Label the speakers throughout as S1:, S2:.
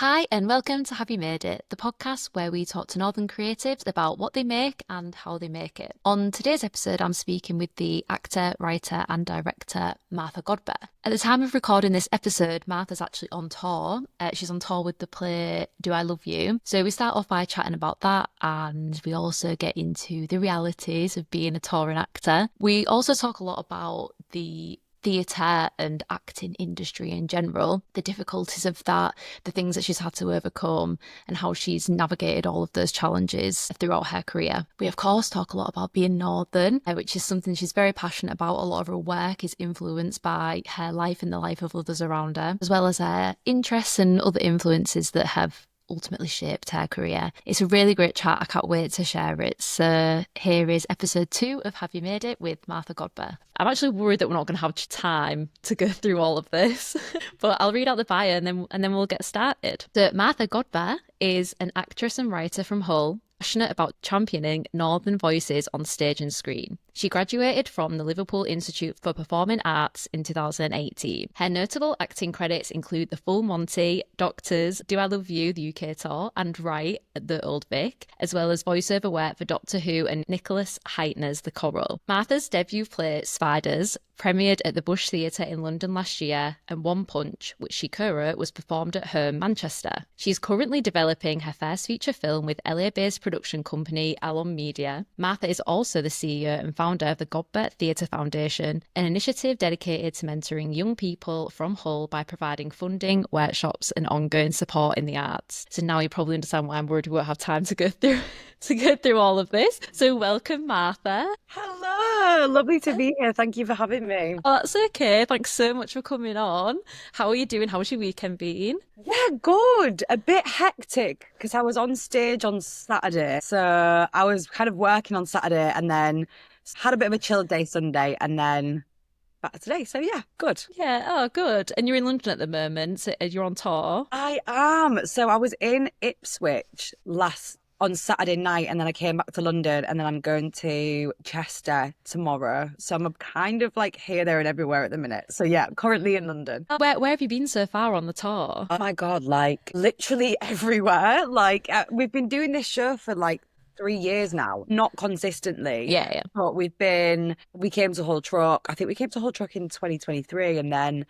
S1: Hi, and welcome to Have You Made It, the podcast where we talk to Northern creatives about what they make and how they make it. On today's episode, I'm speaking with the actor, writer, and director Martha Godber. At the time of recording this episode, Martha's actually on tour. She's on tour with the play Do I Love You? So we start off by chatting about that, and we also get into the realities of being a touring actor. We also talk a lot about the theatre and acting industry in general, the difficulties of that, the things that she's had to overcome, and how she's navigated all of those challenges throughout her career. We, of course, talk a lot about being Northern, which is something she's very passionate about. A lot of her work is influenced by her life and the life of others around her, as well as her interests and other influences that have ultimately shaped her career. It's a really great chat. I can't wait to share it. So here is episode 2 of Have You Made It with Martha Godber. I'm actually worried that we're not going to have time to go through all of this, but I'll read out the bio and then we'll get started. So Martha Godber is an actress and writer from Hull, passionate about championing Northern voices on stage and screen. She graduated from the Liverpool Institute for Performing Arts in 2018. Her notable acting credits include The Full Monty, Doctors, Do I Love You, the UK tour, and Right at the Old Vic, as well as voiceover work for Doctor Who and Nicholas Heitner's The Coral. Martha's debut play, Spiders, premiered at the Bush Theatre in London last year, and One Punch, which she co-wrote, was performed at Home, Manchester. She's currently developing her first feature film with LA-based production company Alon Media. Martha is also the CEO and founder of the Godber Theatre Foundation, an initiative dedicated to mentoring young people from Hull by providing funding, workshops, and ongoing support in the arts. So now you probably understand why I'm worried we won't have time to go through all of this. So welcome, Martha.
S2: Hello, lovely to be here. Thank you for having me.
S1: Oh, that's okay. Thanks so much for coming on. How are you doing? How's your weekend been?
S2: Yeah, good. A bit hectic because I was on stage on Saturday. So I was kind of working on Saturday and then had a bit of a chill day Sunday and then back today. So yeah, good.
S1: Yeah, oh, good. And you're in London at the moment, so you're on tour.
S2: I am. So I was in Ipswich on Saturday night and then I came back to London and then I'm going to Chester tomorrow. So I'm kind of like here, there and everywhere at the minute. So yeah, currently in London.
S1: Where have you been so far on the tour?
S2: Oh my God, like literally everywhere. We've been doing this show for like 3 years now, not consistently.
S1: Yeah.
S2: But we came to Hull Truck. I think we came to Hull Truck in 2023 and then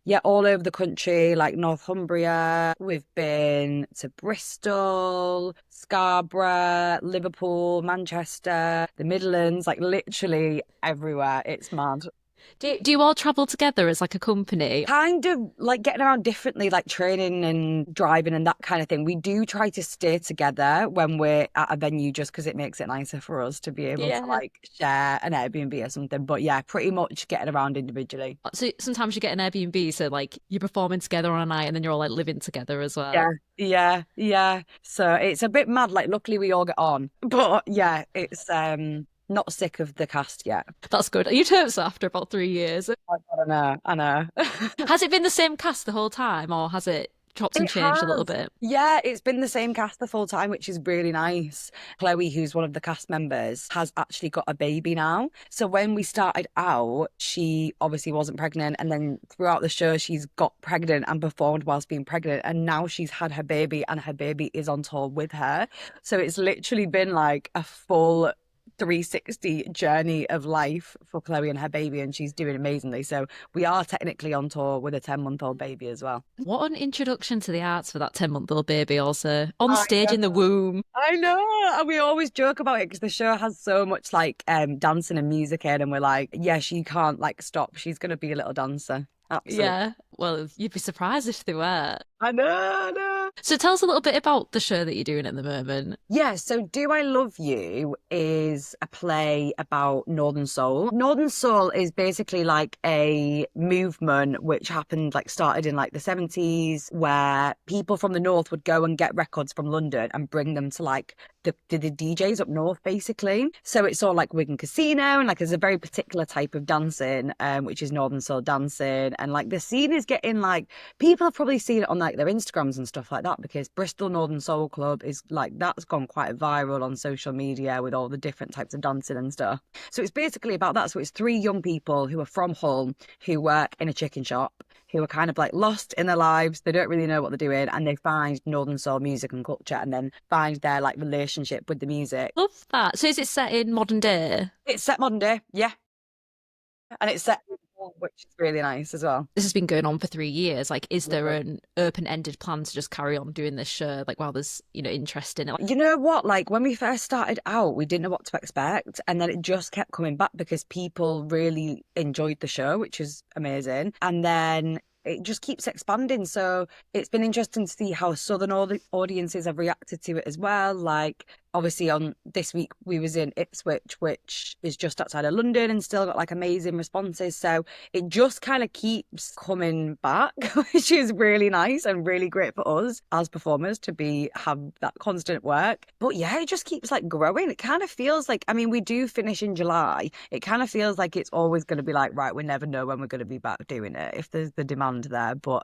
S2: yeah, all over the country, like Northumbria. We've been to Bristol, Scarborough, Liverpool, Manchester, the Midlands, like literally everywhere. It's mad.
S1: Do you all travel together as like a company?
S2: Kind of like getting around differently, like training and driving and that kind of thing. We do try to stay together when we're at a venue just because it makes it nicer for us to be able to like share an Airbnb or something. But yeah, pretty much getting around individually.
S1: So sometimes you get an Airbnb, so like you're performing together on a night and then you're all like living together as well.
S2: Yeah. So it's a bit mad. Like luckily we all get on. But yeah, it's not sick of the cast yet.
S1: That's good. You'd hope so after about 3 years.
S2: I know.
S1: Has it been the same cast the whole time, or has it chopped and changed a little bit?
S2: Yeah, it's been the same cast the full time, which is really nice. Chloe, who's one of the cast members, has actually got a baby now. So when we started out, she obviously wasn't pregnant. And then throughout the show, she's got pregnant and performed whilst being pregnant. And now she's had her baby and her baby is on tour with her. So it's literally been like a full 360 journey of life for Chloe and her baby, and she's doing amazingly. So we are technically on tour with a 10-month-old baby as well.
S1: What an introduction to the arts for that 10-month-old baby, also on stage in the womb.
S2: I know, and we always joke about it because the show has so much like dancing and music in, and we're like, yeah, she can't like stop, she's gonna be a little dancer. Absolutely.
S1: Yeah, well, you'd be surprised if they were.
S2: I know.
S1: So tell us a little bit about the show that you're doing at the moment.
S2: Yeah, so Do I Love You is a play about Northern Soul. Northern Soul is basically like a movement which started in like the 70s, where people from the north would go and get records from London and bring them to like the DJs up north, basically. So it's all like Wigan Casino, and like there's a very particular type of dancing, which is Northern Soul dancing. And like the scene is getting like, people have probably seen it on like their Instagrams and stuff like that, because Bristol Northern Soul Club is like, that's gone quite viral on social media with all the different types of dancing and stuff. So it's basically about that. So it's three young people who are from Hull who work in a chicken shop, who are kind of like lost in their lives. They don't really know what they're doing, and they find Northern Soul music and culture, and then find their like relationship with the music.
S1: Love that. So is it set in modern day?
S2: It's set modern day, yeah, and it's set, which is really nice as well.
S1: This has been going on for 3 years. Like, is there an open-ended plan to just carry on doing this show? Like, while there's, interest in it.
S2: You know what? Like when we first started out, we didn't know what to expect. And then it just kept coming back because people really enjoyed the show, which is amazing. And then it just keeps expanding. So it's been interesting to see how Southern audiences have reacted to it as well. Like obviously on this week we was in Ipswich, which is just outside of London, and still got like amazing responses. So it just kind of keeps coming back, which is really nice and really great for us as performers to have that constant work. But yeah, it just keeps like growing. It kind of feels like, I mean, we do finish in July. It kind of feels like it's always going to be like, right, we never know when we're going to be back doing it if there's the demand there. But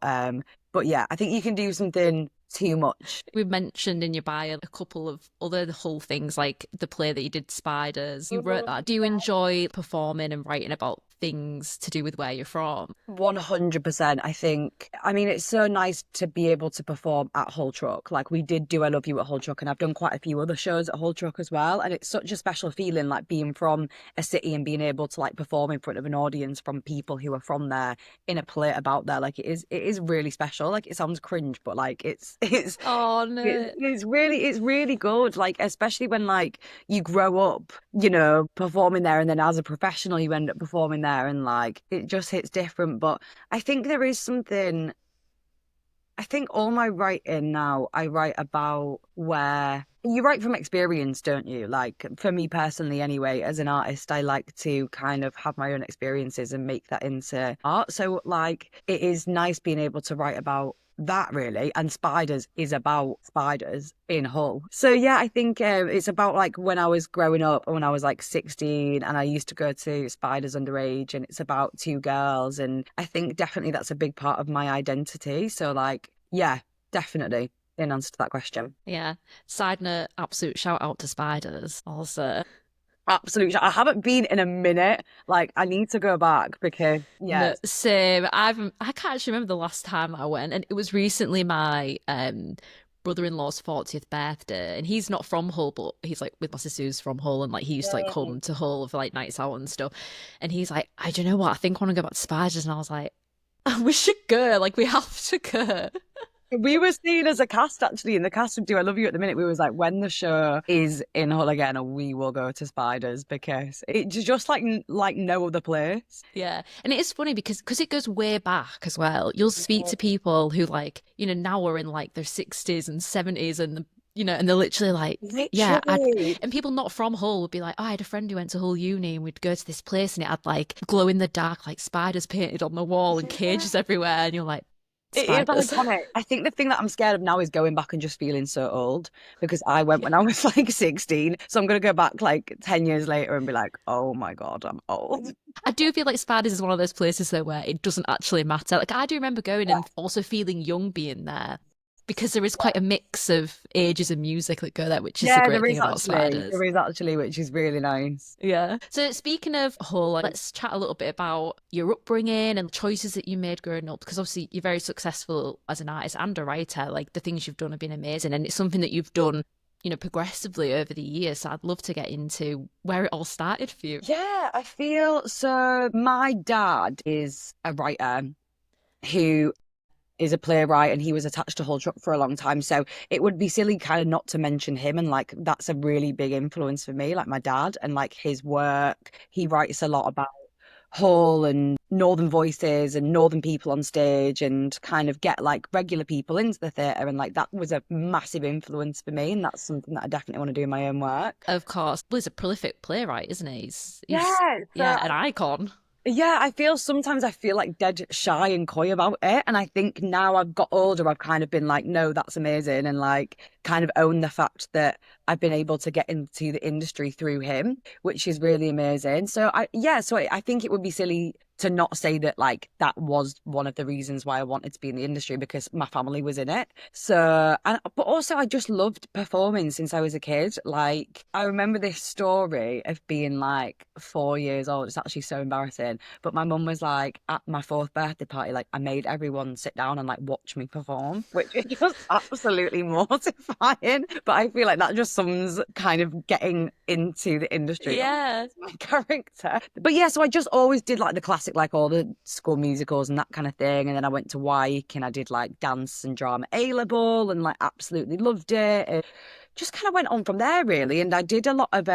S2: yeah, I think you can do something too much.
S1: We've mentioned in your bio a couple of other whole things, like the play that you did, Spiders. You wrote that. Do you enjoy performing and writing about things to do with where you're from?
S2: 100%. I mean, it's so nice to be able to perform at Hull Truck. Like we did do I Love You at Hull Truck, and I've done quite a few other shows at Hull Truck as well. And it's such a special feeling, like being from a city and being able to like perform in front of an audience from people who are from there in a play about there. Like it is really special. Like it sounds cringe, but like it's
S1: Oh no.
S2: it's really good. Like especially when like you grow up, performing there, and then as a professional you end up performing there, and like it just hits different. But I think there is something. I think all my writing now, I write about where you write from experience, don't you? Like for me personally, anyway, as an artist, I like to kind of have my own experiences and make that into art. So like it is nice being able to write about that really. And Spiders is about spiders in Hull. So yeah, I think it's about like when I was growing up, when I was like 16, and I used to go to Spiders underage, and it's about two girls, and I think definitely that's a big part of my identity. So like yeah, definitely in answer to that question.
S1: Yeah. Side note, absolute shout out to Spiders also.
S2: Absolutely. I haven't been in a minute. Like I need to go back because yeah.
S1: No, same. I can't actually remember the last time I went, and it was recently my brother-in-law's 40th birthday, and he's not from Hull, but he's like with my sister who's from Hull, and like he used to like come to Hull for like nights out and stuff. And he's like, I don't know what, I think I want to go back to Spiders. And I was like, we should go, like we have to go.
S2: We were seen as a cast actually in the cast of Do I Love You at the minute. We was like, when the show is in Hull again, we will go to Spiders, because it's just like no other place.
S1: Yeah. And it is funny because it goes way back as well. You'll speak to people who like, now are in like their 60s and 70s, and and they're literally like, yeah. And people not from Hull would be like, oh, I had a friend who went to Hull Uni, and we'd go to this place and it had like glow in the dark, like spiders painted on the wall and cages everywhere. And you're like, spiders.
S2: It is iconic. I think the thing that I'm scared of now is going back and just feeling so old, because I went when I was like 16. So I'm going to go back like 10 years later and be like, oh my God, I'm old.
S1: I do feel like Spiders is one of those places though where it doesn't actually matter. Like I do remember going and also feeling young being there, because there is quite a mix of ages and music that go there, which is the great thing about Spiders.
S2: There is actually, which is really nice.
S1: Yeah. So speaking of Hull, let's chat a little bit about your upbringing and choices that you made growing up, because obviously you're very successful as an artist and a writer. Like the things you've done have been amazing, and it's something that you've done progressively over the years. So I'd love to get into where it all started for you.
S2: Yeah, I feel so. My dad is a writer who is a playwright, and he was attached to Hull Truck for a long time. So it would be silly kind of not to mention him. And like, that's a really big influence for me, like my dad and like his work. He writes a lot about Hull and northern voices and northern people on stage, and kind of get like regular people into the theatre. And like, that was a massive influence for me. And that's something that I definitely want to do in my own work.
S1: Of course. Well, he's a prolific playwright, isn't he? He's
S2: an
S1: icon.
S2: Yeah, sometimes I feel like dead shy and coy about it. And I think now I've got older, I've kind of been like, no, that's amazing. And like kind of own the fact that I've been able to get into the industry through him, which is really amazing. So I think it would be silly to not say that like that was one of the reasons why I wanted to be in the industry, because my family was in it. So, and but also I just loved performing since I was a kid. Like I remember this story of being like 4 years old. It's actually so embarrassing. But my mum was like at my fourth birthday party, like I made everyone sit down and like watch me perform, which is just absolutely mortifying. But I feel like that just sums kind of getting into the industry of
S1: Yeah.
S2: my character. But yeah, so I just always did like the classic, like all the school musicals and that kind of thing. And then I went to Wyke and I did like dance and drama A level and like absolutely loved it. And just kind of went on from there really. And I did a lot of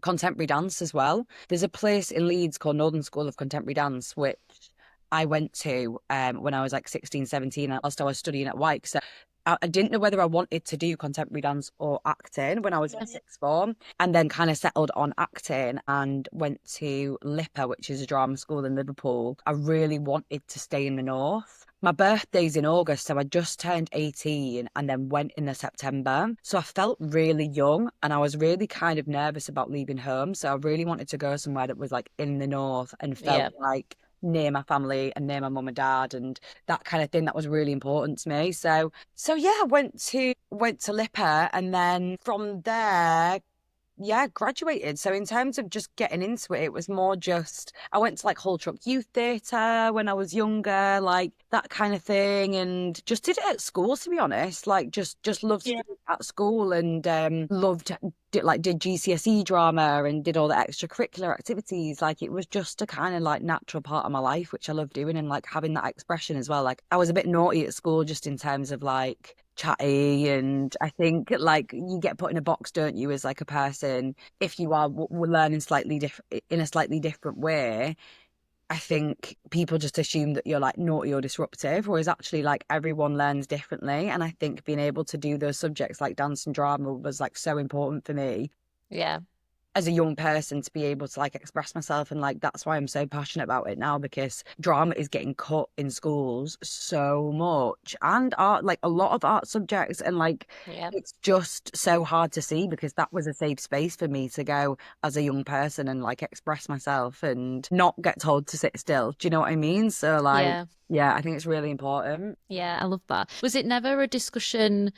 S2: contemporary dance as well. There's a place in Leeds called Northern School of Contemporary Dance, which I went to when I was like 16, 17, whilst I was studying at Wyke. So I didn't know whether I wanted to do contemporary dance or acting when I was in sixth form, and then kind of settled on acting and went to LIPA, which is a drama school in Liverpool. I really wanted to stay in the north. My birthday's in August, so I just turned 18 and then went in the September. So I felt really young and I was really kind of nervous about leaving home. So I really wanted to go somewhere that was like in the north and felt
S1: Yeah.
S2: like near my family and near my mum and dad and that kind of thing. That was really important to me. So yeah, I went to LIPA, and then from there, yeah, graduated. So in terms of just getting into it, it was more just I went to like Hull Truck Youth Theatre when I was younger, like that kind of thing, and just did it at school, to be honest. Like just loved
S1: Yeah.
S2: it at school, and loved did GCSE drama and did all the extracurricular activities. Like it was just a kind of like natural part of my life, which I love doing, and like having that expression as well. Like I was a bit naughty at school just in terms of like chatty, and I think like you get put in a box, don't you, as like a person if you are learning slightly different in a slightly different way. I think people just assume that you're like naughty or disruptive, whereas actually like everyone learns differently. And I think being able to do those subjects like dance and drama was like so important for me
S1: Yeah.
S2: as a young person to be able to like express myself. And like that's why I'm so passionate about it now, because drama is getting cut in schools so much, and art, like a lot of art subjects, and like
S1: Yeah.
S2: it's just so hard to see, because that was a safe space for me to go as a young person and like express myself and not get told to sit still. Do you know what I mean? So like
S1: Yeah.
S2: yeah, I think it's really important.
S1: Yeah. I love that. Was it never a discussion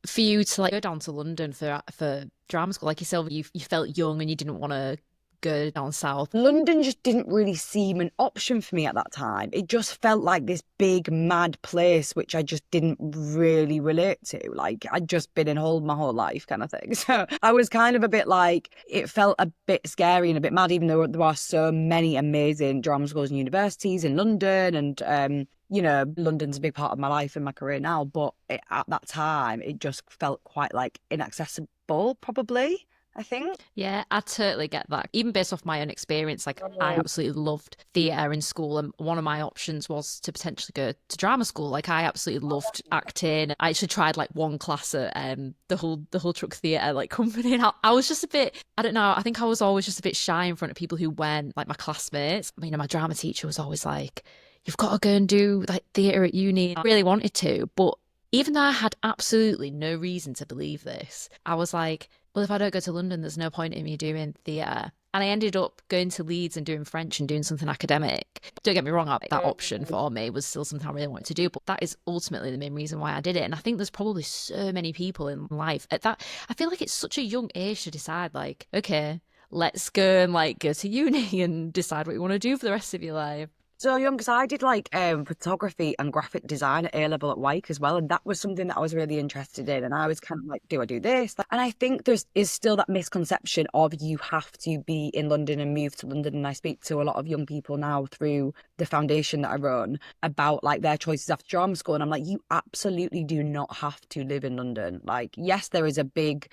S1: for you to like go down to London for drama school? Like yourself, you felt young and you didn't want to go down south.
S2: London just didn't really seem an option for me at that time. It just felt like this big, mad place, which I just didn't really relate to. Like, I'd just been in Hull my whole life, kind of thing. So I was kind of a bit like, it felt a bit scary and a bit mad, even though there are so many amazing drama schools and universities in London. And, you know, London's a big part of my life and my career now. But at that time, it just felt quite like inaccessible, probably. I think.
S1: Yeah, I totally get that. Even based off my own experience, like I absolutely loved theatre in school, and one of my options was to potentially go to drama school. Like I absolutely loved acting. I actually tried like one class at the whole Truck Theatre like company, and I was just a bit, I don't know, I think I was always just a bit shy in front of people who went, like my classmates. I mean, my drama teacher was always like, "You've got to go and do like theatre at uni." I really wanted to, but even though I had absolutely no reason to believe this, I was like, well, if I don't go to London, there's no point in me doing theatre. And I ended up going to Leeds and doing French and doing something academic. Don't get me wrong, that option for me was still something I really wanted to do, but that is ultimately the main reason why I did it. And I think there's probably so many people in life at that. I feel like it's such a young age to decide, like, okay, let's go and like go to uni and decide what you want to do for the rest of your life.
S2: So young, because I did like photography and graphic design at A level at Wyke as well, and that was something that I was really interested in. And I was kind of like, do I do this? Like, and I think there's is still that misconception of you have to be in London and move to London. And I speak to a lot of young people now through the foundation that I run about like their choices after drama school, and I'm like, you absolutely do not have to live in London. Like, yes, there's a big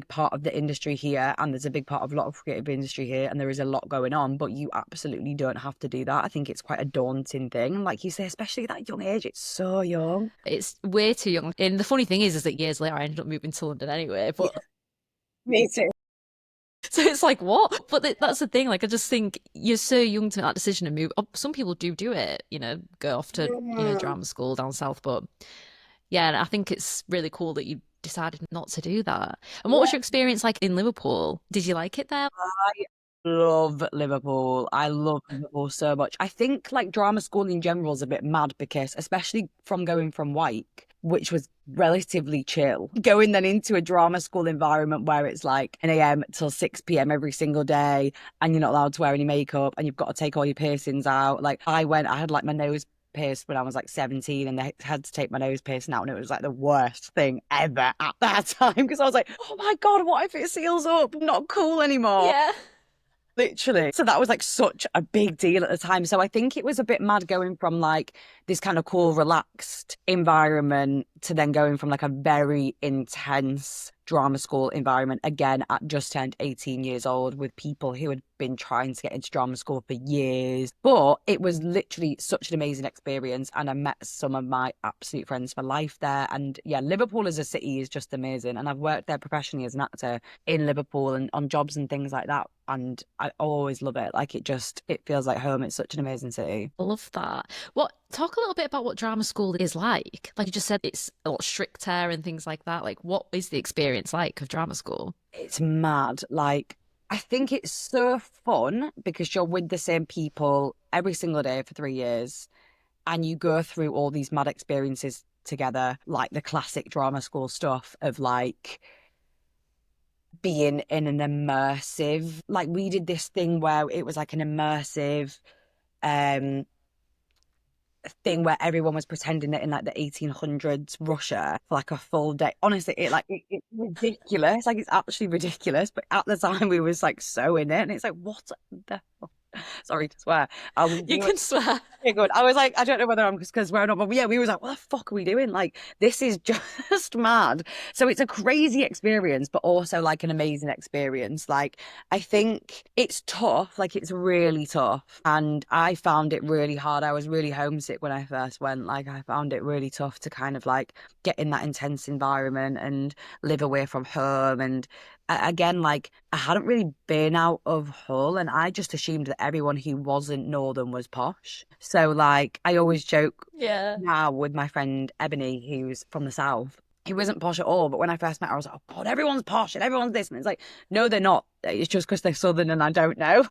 S2: part of the industry here, and there's a big part of a lot of creative industry here, and there is a lot going on, but you absolutely don't have to do that. I think it's quite a daunting thing. Like you say, especially at that young age, it's so young.
S1: It's way too young. And the funny thing is that years later, I ended up moving to London anyway. But
S2: Yeah, me too.
S1: so it's like, what? But that's the thing. Like, I just think you're so young to make that decision and move. Some people do it, go off to,
S2: Yeah.
S1: drama school down south. But yeah, and I think it's really cool that you decided not to do that. And what was your experience like in Liverpool? Did you like it there?
S2: love Liverpool. I love Liverpool so much. I think like drama school in general is a bit mad because, especially from going from Wyke, which was relatively chill, going then into a drama school environment where it's like 10 a.m. till 6 p.m. every single day, and you're not allowed to wear any makeup, and you've got to take all your piercings out. Like I had like my nose pierced when I was like 17, and they had to take my nose piercing out, and it was like the worst thing ever at that time because I was like, oh my God, what if it seals up? I'm not cool anymore.
S1: Yeah.
S2: Literally. So that was like such a big deal at the time. So I think it was a bit mad going from like this kind of cool, relaxed environment to then going from like a very intense drama school environment again at just turned 18 years old with people who had been trying to get into drama school for years. But it was literally such an amazing experience. And I met some of my absolute friends for life there. And yeah, Liverpool as a city is just amazing. And I've worked there professionally as an actor in Liverpool and on jobs and things like that. And I always love it. Like it feels like home. It's such an amazing city.
S1: I love that. Talk a little bit about what drama school is like. Like you just said, it's a lot stricter and things like that. Like, what is the experience like of drama school?
S2: It's mad. Like, I think it's so fun because you're with the same people every single day for 3 years and you go through all these mad experiences together, like the classic drama school stuff of like being in an immersive, like we did this thing where it was like an immersive um thing where everyone was pretending that in like the 1800s Russia for like a full day. Honestly, it's ridiculous. Like it's actually ridiculous. But at the time, we was like so in it, and it's like, what the? Sorry to swear. I was
S1: You can swear.
S2: yeah, good. I was like, I don't know whether I'm because we're not, but yeah, we was like, what the fuck are we doing? Like, this is just mad. So it's a crazy experience, but also like an amazing experience. Like, I think it's tough, like it's really tough. And I found it really hard. I was really homesick when I first went. Like, I found it really tough to kind of like get in that intense environment and live away from home. And again, like I hadn't really been out of Hull and I just assumed that everyone who wasn't Northern was posh. So like I always joke
S1: Yeah.
S2: now with my friend Ebony, who's from the South. He wasn't posh at all, but when I first met her, I was like, oh God, everyone's posh and everyone's this. And it's like, no, they're not. It's just because they're Southern and I don't know.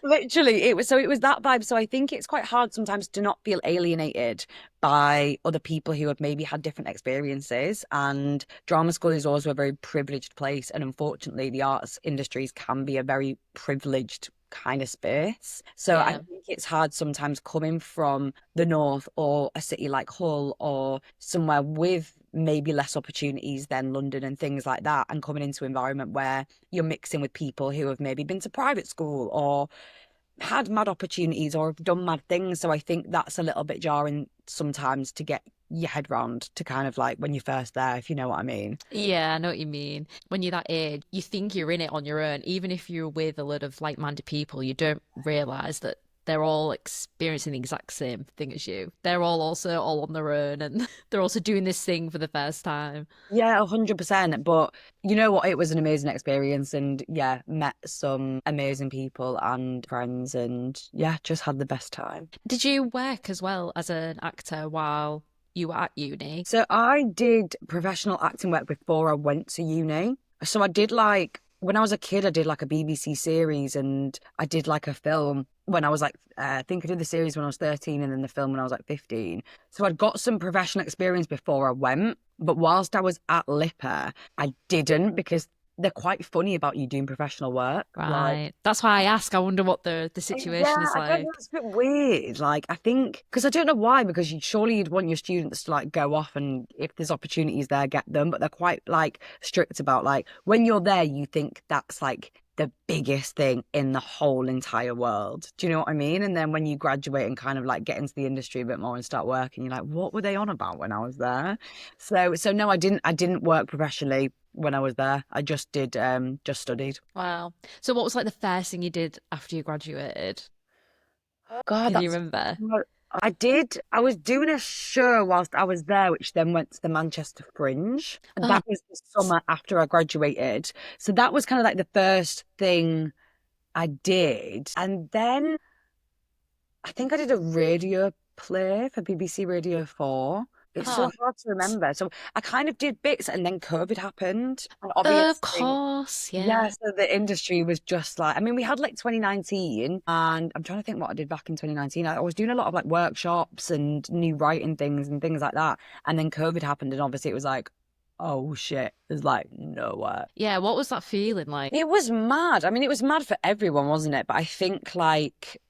S2: Literally, it was that vibe. So I think it's quite hard sometimes to not feel alienated by other people who have maybe had different experiences. And drama school is also a very privileged place. And unfortunately, the arts industries can be a very privileged kind of space. So I
S1: Yeah.
S2: think it's hard sometimes coming from the north or a city like Hull or somewhere with maybe less opportunities than London and things like that, and coming into an environment where you're mixing with people who have maybe been to private school or had mad opportunities or have done mad things. So I think that's a little bit jarring sometimes to get your head round to kind of like when you're first there, if you know what I mean.
S1: Yeah, I know what you mean. When you're that age, you think you're in it on your own. Even if you're with a lot of like-minded people, you don't realize that they're all experiencing the exact same thing as you. They're all also all on their own and they're also doing this thing for the first time.
S2: Yeah, 100%. But you know what? It was an amazing experience. And yeah, met some amazing people and friends and yeah, just had the best time.
S1: Did you work as well as an actor while you were at uni?
S2: So I did professional acting work before I went to uni. So I did like when I was a kid, I did like a BBC series and I did like a film when I was like, I think I did the series when I was 13 and then the film when I was like 15. So I'd got some professional experience before I went. But whilst I was at Lipper, I didn't because they're quite funny about you doing professional work. Like,
S1: Right. That's why I ask. I wonder what the
S2: yeah,
S1: situation is
S2: I don't know.
S1: like.
S2: It's a bit weird. Like, I think because I don't know why. Because you surely you'd want your students to like go off and if there's opportunities there, get them. But they're quite like strict about like when you're there, you think that's like the biggest thing in the whole entire world. Do you know what I mean? And then when you graduate and kind of like get into the industry a bit more and start working, you're like, what were they on about when I was there? So no, I didn't work professionally when I was there. I just studied.
S1: Wow. So what was like the first thing you did after you graduated?
S2: God,
S1: Can you
S2: that's.
S1: remember?
S2: I did. I was doing a show whilst I was there, which then went to the Manchester Fringe. And
S1: Oh,
S2: that was the summer after I graduated. So that was kind of like the first thing I did. And then I think I did a radio play for BBC Radio 4. It's so
S1: Oh,
S2: hard to remember. So I kind of did bits and then COVID happened. And
S1: of
S2: obviously,
S1: course,
S2: yeah,
S1: yeah.
S2: so the industry was just like, I mean, we had like 2019, and I'm trying to think what I did back in 2019. I was doing a lot of like workshops and new writing things and things like that. And then COVID happened, and obviously it was like, oh shit, there's like nowhere.
S1: Yeah, what was that feeling like?
S2: It was mad. I mean, it was mad for everyone, wasn't it? But I think like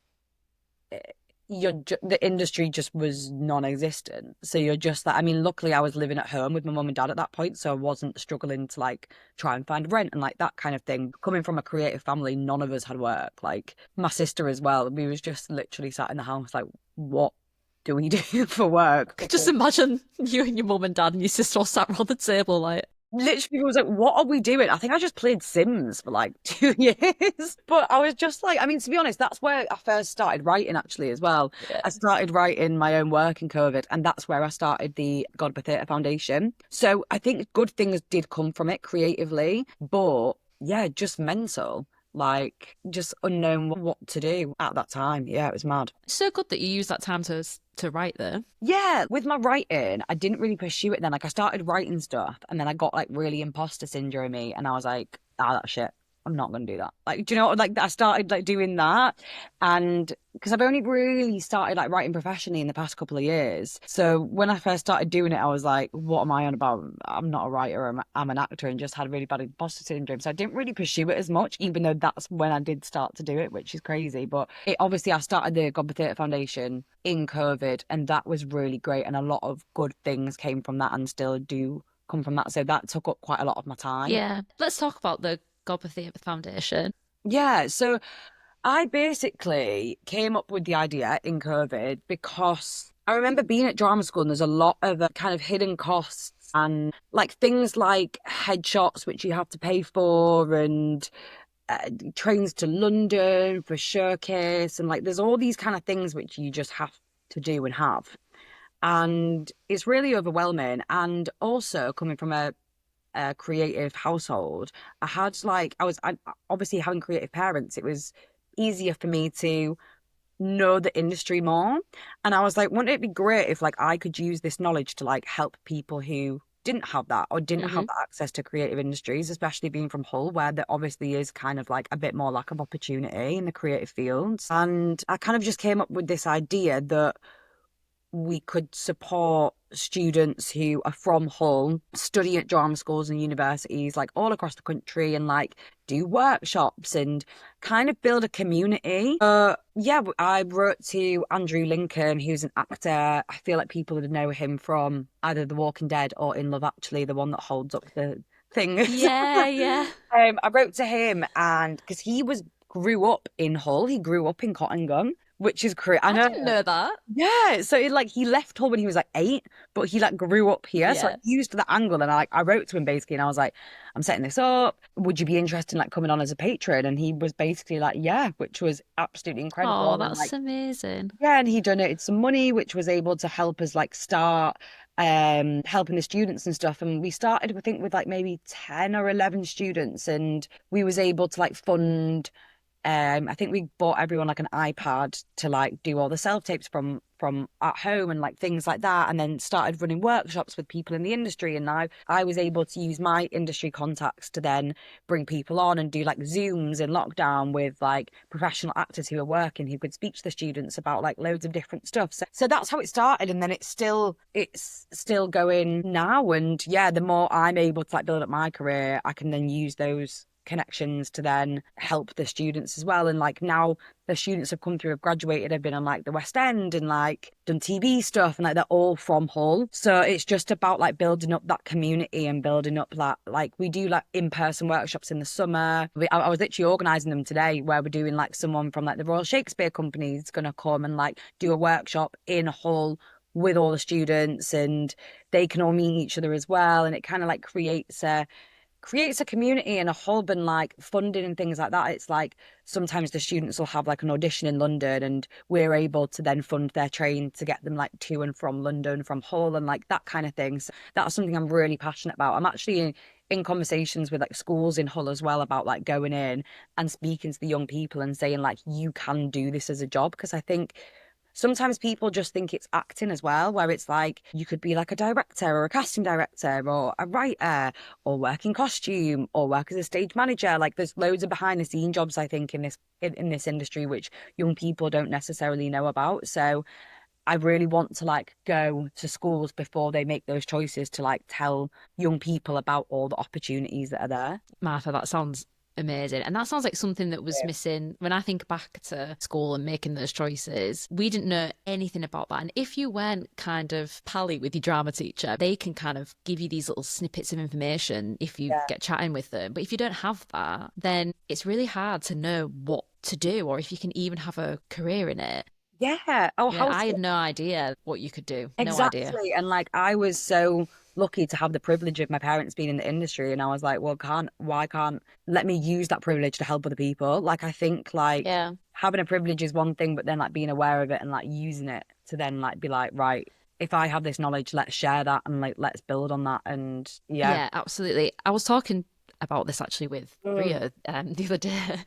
S2: the industry just was non-existent. So you're just like, I mean, luckily I was living at home with my mum and dad at that point, so I wasn't struggling to like try and find rent and like that kind of thing. Coming from a creative family, none of us had work. Like my sister as well, we was just literally sat in the house like, what do we do for work?
S1: Just imagine you and your mum and dad and your sister all sat around the table like,
S2: Literally was like, what are we doing? I think I just played Sims for like 2 years. But I was just like, I mean, to be honest, that's where I first started writing actually as well.
S1: yeah.
S2: I started writing my own work in COVID, and that's where I started the Godber Theatre Foundation. So I think good things did come from it creatively, but yeah, just mental. Like just unknown what to do at that time. Yeah, it was mad.
S1: So good that you use that time to write there.
S2: Yeah, with my writing, I didn't really pursue it then. Like I started writing stuff and then I got like really imposter syndrome and I was like, ah, that shit. I'm not gonna do that. Like, do you know what? Like I started like doing that, and because I've only really started like writing professionally in the past couple of years. So when I first started doing it, I was like, what am I on about? I'm not a writer, I'm an actor, and just had really bad imposter syndrome. So I didn't really pursue it as much, even though that's when I did start to do it, which is crazy. But it obviously I started the Godber Theatre Foundation in COVID, and that was really great, and a lot of good things came from that, and still do come from that. So that took up quite a lot of my time.
S1: Yeah. Let's talk about the Godber Theatre Foundation.
S2: Yeah, so I basically came up with the idea in COVID because I remember being at drama school and there's a lot of kind of hidden costs and like things like headshots, which you have to pay for, and trains to London for showcase. And like there's all these kind of things which you just have to do and have. And it's really overwhelming. And also coming from a creative household, obviously having creative parents, it was easier for me to know the industry more. And I was like, wouldn't it be great if like I could use this knowledge to like help people who didn't have that or didn't have
S1: Hmm.
S2: that access to creative industries, especially being from Hull, where there obviously is kind of like a bit more lack of opportunity in the creative fields. And I kind of just came up with this idea that we could support students who are from Hull, study at drama schools and universities like all across the country, and like do workshops and kind of build a community. Yeah, I wrote to Andrew Lincoln, who's an actor. I feel like people would know him from either The Walking Dead or In Love Actually, the one that holds up the thing.
S1: Yeah, yeah.
S2: I wrote to him, and because he grew up in Hull, he grew up in Cottingham, which is crazy. I
S1: I
S2: know.
S1: didn't know that.
S2: Yeah, so like he left Hull when he was like 8, but he like grew up here. So I
S1: Yeah.
S2: used that angle, and I wrote to him basically, and I was like, I'm setting this up. Would you be interested in like coming on as a patron? And he was basically like, yeah, which was absolutely
S1: Oh,
S2: incredible. And
S1: that's
S2: like,
S1: amazing.
S2: yeah, and he donated some money, which was able to help us like start helping the students and stuff. And we started, I think, with like maybe 10 or 11 students, and we was able to like fund I think we bought everyone like an iPad to like do all the self-tapes from at home and like things like that, and then started running workshops with people in the industry. And I was able to use my industry contacts to then bring people on and do like Zooms in lockdown with like professional actors who are working, who could speak to the students about like loads of different stuff. So that's how it started, and then it's still going now. And yeah, the more I'm able to like build up my career, I can then use those connections to then help the students as well. And like now the students have come through, have graduated, have been on like the West End and like done TV stuff, and like they're all from Hull. So it's just about like building up that community and building up that, like we do like in-person workshops in the summer. I was literally organising them today, where we're doing like someone from like the Royal Shakespeare Company is going to come and like do a workshop in Hull with all the students, and they can all meet each other as well. And it kind of like creates a community and a hub, and like funding and things like that. It's like sometimes the students will have like an audition in London, and we're able to then fund their train to get them like to and from London from Hull, and like that kind of thing. So that's something I'm really passionate about. I'm actually in conversations with like schools in Hull as well about like going in and speaking to the young people and saying like, you can do this as a job, because I think Sometimes people just think it's acting as well, where it's like you could be like a director or a casting director or a writer or work in costume or work as a stage manager. Like there's loads of behind the scene jobs, I think, in this industry which young people don't necessarily know about. So I really want to like go to schools before they make those choices to like tell young people about all the opportunities that are there.
S1: Martha, that sounds amazing. And that sounds like something that was missing when I think back to school and making those choices. We didn't know anything about that. And if you weren't kind of pally with your drama teacher, they can kind of give you these little snippets of information if you
S2: Yeah.
S1: get chatting with them. But if you don't have that, then it's really hard to know what to do or if you can even have a career in it.
S2: Yeah. Oh,
S1: Yeah,
S2: how
S1: I had no idea what you could do. No idea.
S2: exactly. And like I was so lucky to have the privilege of my parents being in the industry. And I was like, well, why can't let me use that privilege to help other people? Like I think like
S1: Yeah.
S2: having a privilege is one thing, but then like being aware of it and like using it to then like be like, right, if I have this knowledge, let's share that and like let's build on that. And yeah.
S1: Yeah, absolutely. I was talking about this actually with
S2: Mm.
S1: Ria the other day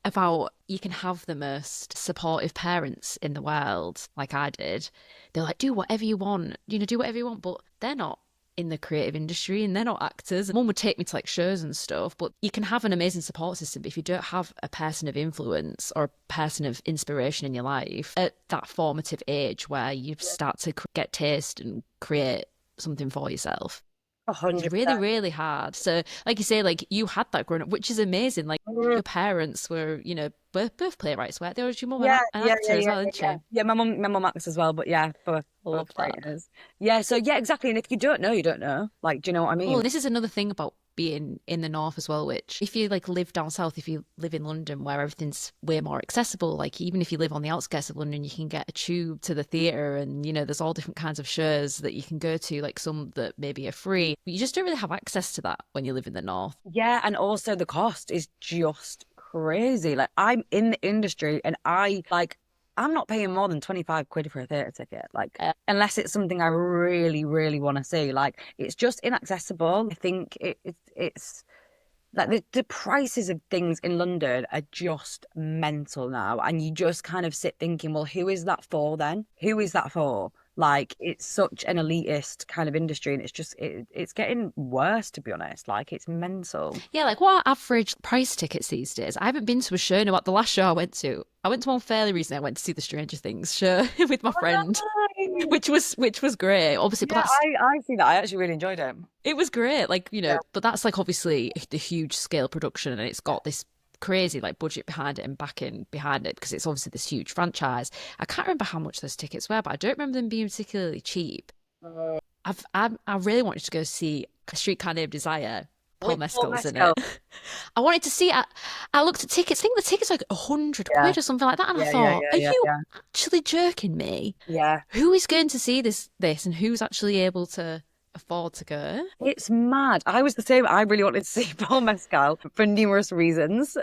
S1: about you can have the most supportive parents in the world, like I did. They're like, do whatever you want, do whatever you want, but they're not in the creative industry and they're not actors. Mum would take me to like shows and stuff, but you can have an amazing support system. But if you don't have a person of influence or a person of inspiration in your life at that formative age where you start to get taste and create something for yourself,
S2: a
S1: it's
S2: hundred
S1: really,
S2: percent.
S1: really hard. So, like you say, like you had that growing up, which is amazing. Like
S2: Mm.
S1: your parents were, both playwrights, weren't they? Or was your mum
S2: Yeah,
S1: an
S2: yeah, yeah,
S1: actor as
S2: yeah,
S1: well,
S2: yeah,
S1: isn't
S2: yeah.
S1: she?
S2: Yeah, my mum acts as well, but yeah, both
S1: Love that.
S2: writers. Yeah, so yeah, exactly. And if you don't know, you don't know. Like, do you know what I mean?
S1: Well, this is another thing about being in the north as well, which if you like live down south, if you live in London where everything's way more accessible, like even if you live on the outskirts of London, you can get a tube to the theatre and there's all different kinds of shows that you can go to, like some that maybe are free. But you just don't really have access to that when you live in the north.
S2: Yeah, and also the cost is just crazy. Like I'm in the industry and I'm not paying more than 25 quid for a theatre ticket. Like unless it's something I really, really want to see. Like it's just inaccessible. I think it's like the prices of things in London are just mental now. And you just kind of sit thinking, well, who is that for then? Who is that for? Like it's such an elitist kind of industry and it's getting worse to be honest. Like it's mental.
S1: Yeah, like what are average price tickets these days? I haven't been to a show in about the last show I went to one fairly recently. I went to see the Stranger Things show with my friend,
S2: Oh, no.
S1: which was great. Obviously, but
S2: Yeah,
S1: that's
S2: I see that. I actually really enjoyed it.
S1: it was great. Like,
S2: Yeah.
S1: but that's like obviously the huge scale production and it's got this crazy like budget behind it and backing behind it because it's obviously this huge franchise. I can't remember how much those tickets were, but I don't remember them being particularly cheap.
S2: Uh,
S1: I really wanted to go see A Streetcar Named Desire. Paul
S2: with Paul
S1: Mescal's in it.
S2: Mescal.
S1: I wanted to see it. I looked at tickets. I think the ticket's like 100
S2: Yeah,
S1: quid or something like that. And I
S2: yeah, yeah,
S1: thought,
S2: yeah,
S1: are
S2: yeah,
S1: you
S2: yeah.
S1: actually jerking me?
S2: Yeah.
S1: Who is going to see this and who's actually able to afford to go?
S2: It's mad. I was the same. I really wanted to see Paul Mescal for numerous reasons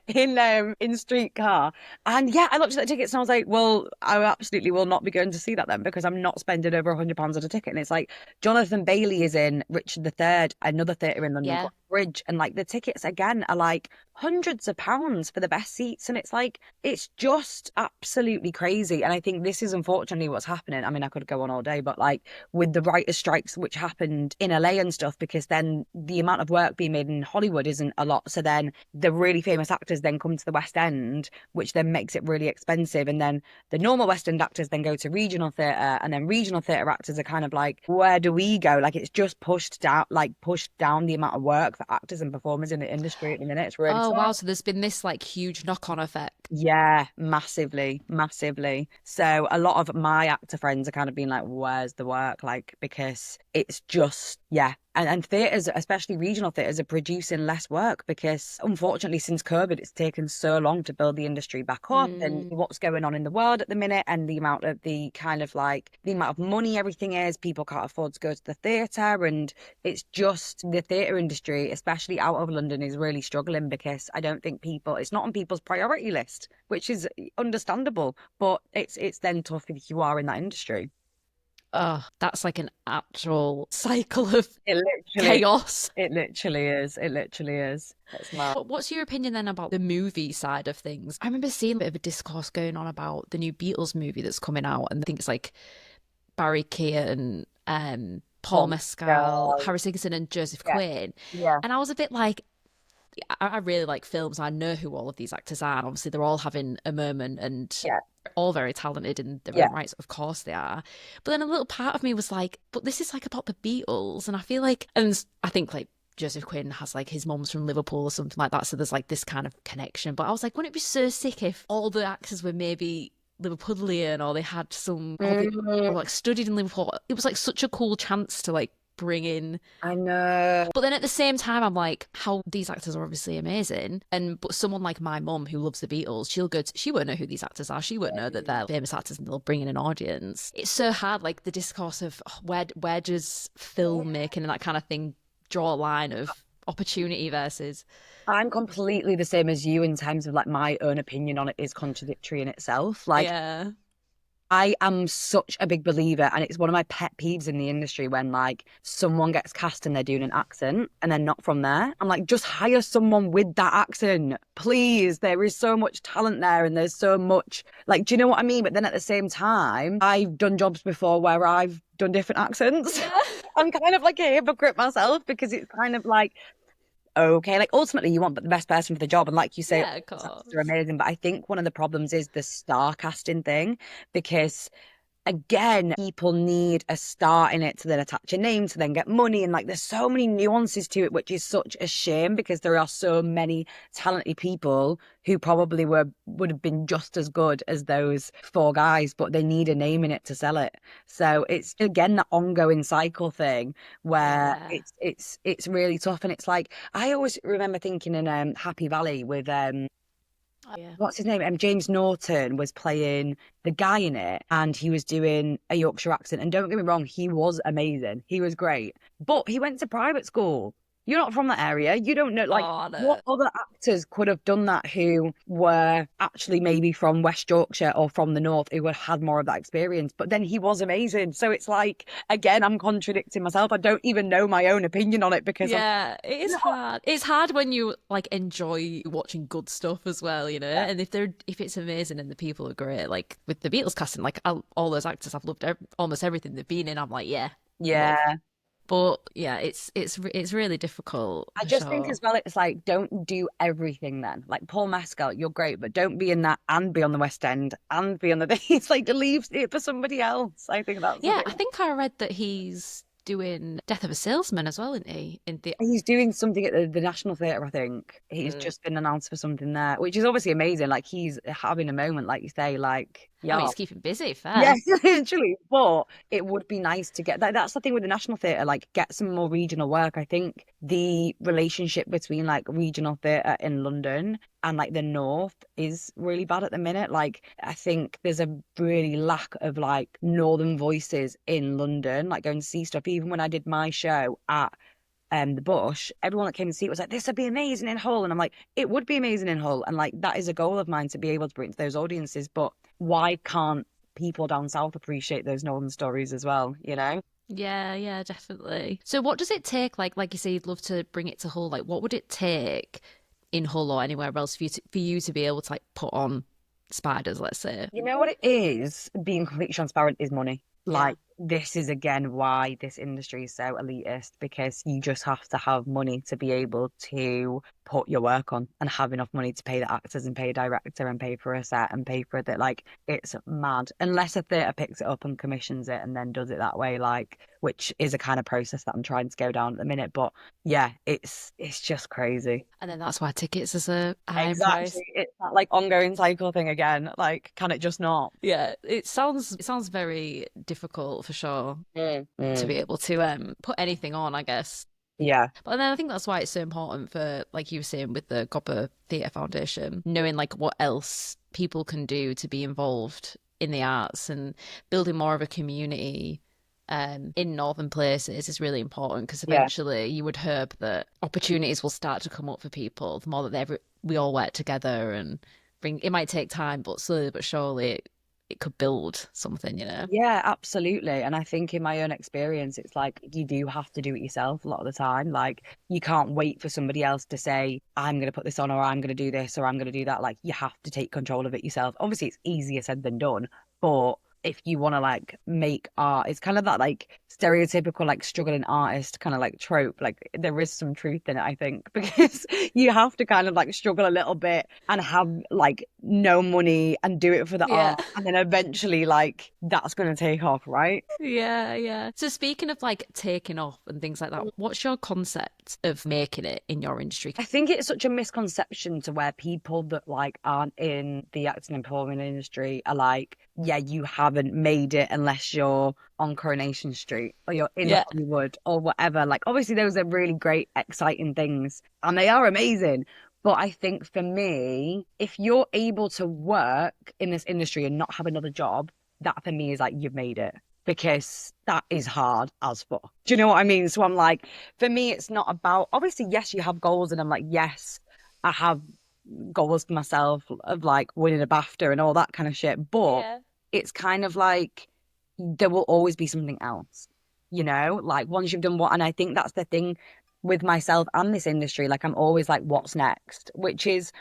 S2: in Streetcar. And yeah, I looked at the tickets and I was like, well, I absolutely will not be going to see that then because I'm not spending over £100 on a ticket. And it's like Jonathan Bailey is in Richard III, another theatre in London
S1: Yeah.
S2: called Bridge, and like the tickets again are like hundreds of pounds for the best seats. And it's like it's just absolutely crazy. And I think this is unfortunately what's happening. I mean, I could go on all day, but like with the writers' strikes which happened in LA and stuff, because then the amount of work being made in Hollywood isn't a lot. So then the really famous actors then come to the West End, which then makes it really expensive. And then the normal West End actors then go to regional theatre, and then regional theatre actors are kind of like, where do we go? Like it's just pushed down the amount of work for actors and performers in the industry at the minute. It's really
S1: Oh
S2: sad.
S1: wow, so there's been this like huge knock-on effect.
S2: Yeah, massively, massively. So a lot of my actor friends are kind of being like, where's the work? Like, because it's just, yeah. And theatres, especially regional theatres, are producing less work because unfortunately, since COVID, it's taken so long to build the industry back up and
S1: Mm.
S2: what's going on in the world at the minute and the amount of the amount of money everything is, people can't afford to go to the theatre. And it's just the theatre industry, especially out of London, is really struggling because I don't think it's not on people's priority list, which is understandable, but it's then tough if you are in that industry.
S1: Oh, that's like an actual cycle of
S2: It literally,
S1: chaos.
S2: it literally is. It literally is. It's mad.
S1: But what's your opinion then about the movie side of things? I remember seeing a bit of a discourse going on about the new Beatles movie that's coming out, and I think it's like Barry Keoghan, Paul
S2: Oh my
S1: Mescal,
S2: God.
S1: Harry Sigurdsson, and Joseph
S2: Yeah.
S1: Quinn.
S2: Yeah.
S1: And I was a bit like, I really like films. I know who all of these actors are. And obviously, they're all having a moment and
S2: Yeah.
S1: all very talented in their
S2: Yeah.
S1: own rights. Of course, they are. But then a little part of me was like, but this is like about the Beatles. And I feel like, and I think like Joseph Quinn has like his mum's from Liverpool or something like that. So there's like this kind of connection. But I was like, wouldn't it be so sick if all the actors were maybe Liverpudlian or they had some, or they or
S2: Mm,
S1: like studied in Liverpool? It was like such a cool chance to like bring in,
S2: I know.
S1: but then at the same time, I'm like, how these actors are obviously amazing. And but someone like my mum who loves the Beatles, she won't know who these actors are. She won't know that they're famous actors and they'll bring in an audience. It's so hard, like the discourse of where does filmmaking and that kind of thing draw a line of opportunity versus
S2: I'm completely the same as you in terms of like my own opinion on it is contradictory in itself. Like
S1: yeah.
S2: I am such a big believer, and it's one of my pet peeves in the industry when like someone gets cast and they're doing an accent and they're not from there. I'm like, just hire someone with that accent, please. There is so much talent there, and there's so much like, do you know what I mean? But then at the same time, I've done jobs before where I've done different accents.
S1: Yeah.
S2: I'm kind of like a hypocrite myself because it's kind of like okay, like ultimately you want the best person for the job, and like you say,
S1: Yeah, of
S2: all actors are
S1: course.
S2: amazing. But I think one of the problems is the star casting thing, because again, people need a star in it to then attach a name to then get money. And like there's so many nuances to it, which is such a shame because there are so many talented people who probably would have been just as good as those four guys, but they need a name in it to sell it. So it's again that ongoing cycle thing where
S1: Yeah.
S2: it's really tough. And it's like I always remember thinking in Happy Valley with
S1: Oh, yeah.
S2: what's his name? James Norton was playing the guy in it, and he was doing a Yorkshire accent. And don't get me wrong, he was amazing. He was great. But he went to private school. You're not from that area. You don't know, like,
S1: Oh
S2: what
S1: no.
S2: other actors could have done that who were actually maybe from West Yorkshire or from the North who had more of that experience? But then he was amazing. So it's like, again, I'm contradicting myself. I don't even know my own opinion on it because I'm
S1: Yeah, it is
S2: not.
S1: hard. It's hard when you like enjoy watching good stuff as well, you know.
S2: Yeah.
S1: And if it's amazing and the people are great, like with the Beatles casting, like all those actors, I've loved almost everything they've been in. I'm like, yeah, love.
S2: Yeah.
S1: But yeah, it's really difficult
S2: I
S1: for
S2: just think
S1: sure.
S2: as well, it's like, don't do everything then. Like Paul Mescal, you're great, but don't be in that and be on the West End and be on the thing. It's like to leave it for somebody else. I think that's the
S1: Yeah, I
S2: thing.
S1: think I read that he's doing Death of a Salesman as well, isn't he? In the
S2: He's doing something at the National Theatre, I think. He's just been announced for something there, which is obviously amazing. Like he's having a moment, like you say, like,
S1: I mean,
S2: yeah.
S1: it's keeping busy,
S2: Yeah,
S1: fair.
S2: literally. But it would be nice to get that. That's the thing with the National Theatre, like get some more regional work. I think the relationship between like regional theatre in London and like the North is really bad at the minute. Like I think there's a really lack of like northern voices in London, like going to see stuff. Even when I did my show at the Bush, everyone that came to see it was like, this would be amazing in Hull. And I'm like, it would be amazing in Hull. And like that is a goal of mine to be able to bring to those audiences. But why can't people down south appreciate those northern stories as well, you know?
S1: Yeah, yeah, definitely. So what does it take, like you say you'd love to bring it to Hull, like what would it take in Hull or anywhere else for you to be able to like put on spiders, let's say?
S2: You know what it is? Being completely transparent is money.
S1: Yeah.
S2: Like, this is again why this industry is so elitist because you just have to have money to be able to put your work on and have enough money to pay the actors and pay a director and pay for a set and pay for it. Like, it's mad. Unless a theatre picks it up and commissions it and then does it that way, like, which is a kind of process that I'm trying to go down at the minute. But yeah, it's just crazy.
S1: And then that's why tickets is a high price.
S2: Exactly. It's that like ongoing cycle thing again. Like, can it just not?
S1: Yeah, it sounds very difficult for sure
S2: Mm.
S1: to
S2: Mm.
S1: be able to put anything on, I guess.
S2: Yeah.
S1: But then I think that's why it's so important for, like you were saying, with the Godber Theatre Foundation, knowing like what else people can do to be involved in the arts and building more of a community in northern places is really important because
S2: Yeah.
S1: eventually you would hope that opportunities will start to come up for people the more that we all work together and bring. It might take time, but slowly but surely it could build something, you know?
S2: Yeah, absolutely. And I think in my own experience, it's like you do have to do it yourself a lot of the time. Like you can't wait for somebody else to say, I'm going to put this on, or I'm going to do this, or I'm going to do that. Like you have to take control of it yourself. Obviously, it's easier said than done, but if you want to like make art, it's kind of that like stereotypical like struggling artist kind of like trope. Like there is some truth in it, I think, because you have to kind of like struggle a little bit and have like no money and do it for the
S1: Yeah.
S2: art. And then eventually like that's going to take off, right?
S1: Yeah, yeah. So speaking of like taking off and things like that, what's your concept of making it in your industry?
S2: I think it's such a misconception to where people that like aren't in the acting and performing industry are like, yeah, you haven't made it unless you're on Coronation Street or you're in
S1: Yeah.
S2: Hollywood or whatever. Like, obviously, those are really great, exciting things and they are amazing. But I think for me, if you're able to work in this industry and not have another job, that for me is like, you've made it because that is hard as fuck. Do you know what I mean? So I'm like, for me, it's not about obviously, yes, you have goals, and I'm like, yes, I have goals for myself of like winning a BAFTA and all that kind of shit. But
S1: Yeah.
S2: it's kind of like there will always be something else, you know, like once you've done what, and I think that's the thing with myself and this industry. Like, I'm always like, what's next? Which is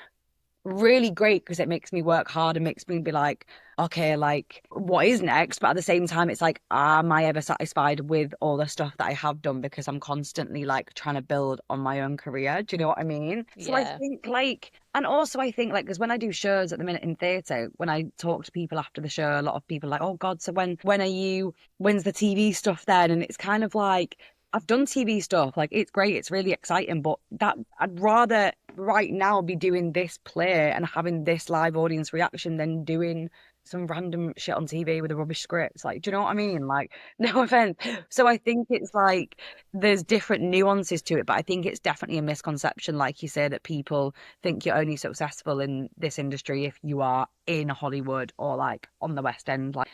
S2: really great because it makes me work hard and makes me be like, okay, like what is next? But at the same time, it's like, am I ever satisfied with all the stuff that I have done? Because I'm constantly like trying to build on my own career. Do you know what I mean? So I
S1: Yeah.
S2: think like, and also I think like, because when I do shows at the minute in theatre, when I talk to people after the show, a lot of people are like, oh God, so when are you, when's the TV stuff then? And it's kind of like, I've done TV stuff. Like it's great, it's really exciting, but that I'd rather right now be doing this play and having this live audience reaction than doing some random shit on TV with a rubbish script. Like, do you know what I mean? Like, no offense. So I think it's like there's different nuances to it, but I think it's definitely a misconception, like you say, that people think you're only successful in this industry if you are in Hollywood or like on the West End. Like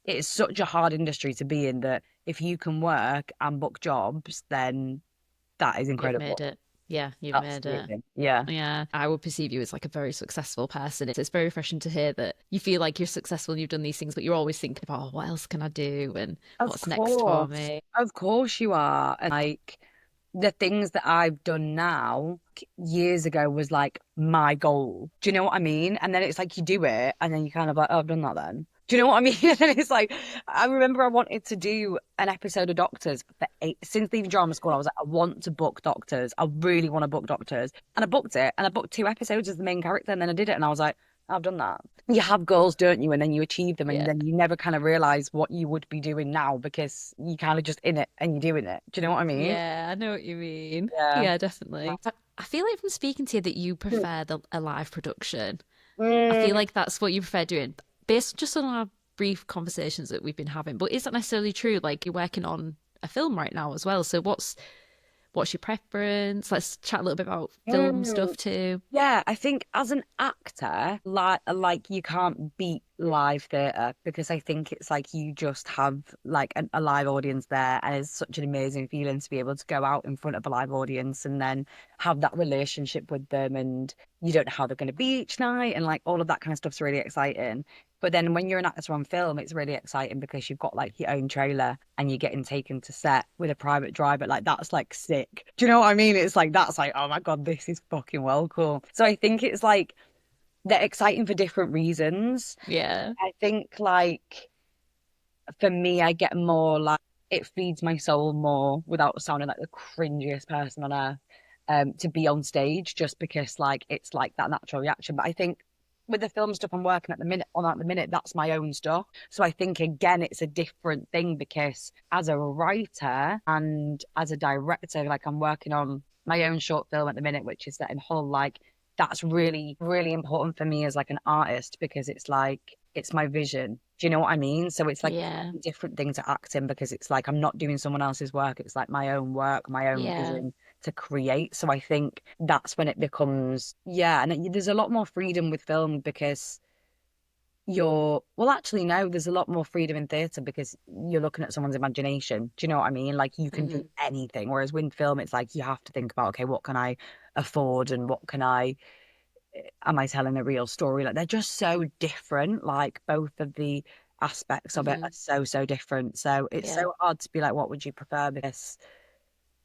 S2: it is such a hard industry to be in that if you can work and book jobs, then that is
S1: You've made
S2: incredible.
S1: it. Yeah, you've made it.
S2: Absolutely. Yeah.
S1: Yeah, I would perceive you as like a very successful person. It's very refreshing to hear that you feel like you're successful and you've done these things, but you're always thinking about, oh, what else can I do and
S2: Of
S1: what's next for
S2: course.
S1: me?
S2: Of course you are. And like the things that I've done now years ago was like my goal. Do you know what I mean? And then it's like you do it and then you kind of like, oh, I've done that then. Do you know what I mean? And then it's like, I remember I wanted to do an episode of Doctors for since leaving drama school. I was like, I want to book Doctors. I really want to book Doctors. And I booked it and I booked 2 episodes as the main character. And then I did it and I was like, I've done that. You have goals, don't you? And then you achieve them and
S1: Yeah.
S2: then you never kind of realize what you would be doing now because you kind of just in it and you're doing it. Do you know what I mean?
S1: Yeah, I know what you mean.
S2: Yeah.
S1: Yeah, definitely. I feel like from speaking to you that you prefer a live production. I feel
S2: Mm,
S1: like that's what you prefer doing, based just on our brief conversations that we've been having. But is that necessarily true? Like you're working on a film right now as well. So what's your preference? Let's chat a little bit about film
S2: mm.
S1: stuff too.
S2: Yeah, I think as an actor, like you can't beat live theatre because I think it's like you just have like a live audience there, and it's such an amazing feeling to be able to go out in front of a live audience and then have that relationship with them, and you don't know how they're going to be each night, and like all of that kind of stuff's really exciting. But then when you're an actor on film, it's really exciting because you've got like your own trailer and you're getting taken to set with a private driver. Like that's like sick. Do you know what I mean? It's like that's like, oh my God, this is fucking well cool. So I think it's like they're exciting for different reasons.
S1: Yeah.
S2: I think like for me, I get more like it feeds my soul more without sounding like the cringiest person on earth. To be on stage just because like it's like that natural reaction. But I think with the film stuff I'm working at the minute, that's my own stuff. So I think again it's a different thing because as a writer and as a director, like I'm working on my own short film at the minute, which is set in Hull, like that's really, really important for me as like an artist because it's like it's my vision. Do you know what I mean? So it's like
S1: Yeah.
S2: a different thing to acting because it's like I'm not doing someone else's work. It's like my own work, my own
S1: Yeah.
S2: vision to create. So I think that's when it becomes, yeah. And there's a lot more freedom with film because well, actually, no, there's a lot more freedom in theatre because you're looking at someone's imagination. Do you know what I mean? Like you can do
S1: Hmm.
S2: anything. Whereas with film, it's like you have to think about, okay, what can I afford and what can I am I telling a real story? Like they're just so different. Like both of the aspects of it are
S1: Hmm.
S2: so different. So it's
S1: Yeah.
S2: so hard to be like, what would you prefer? Because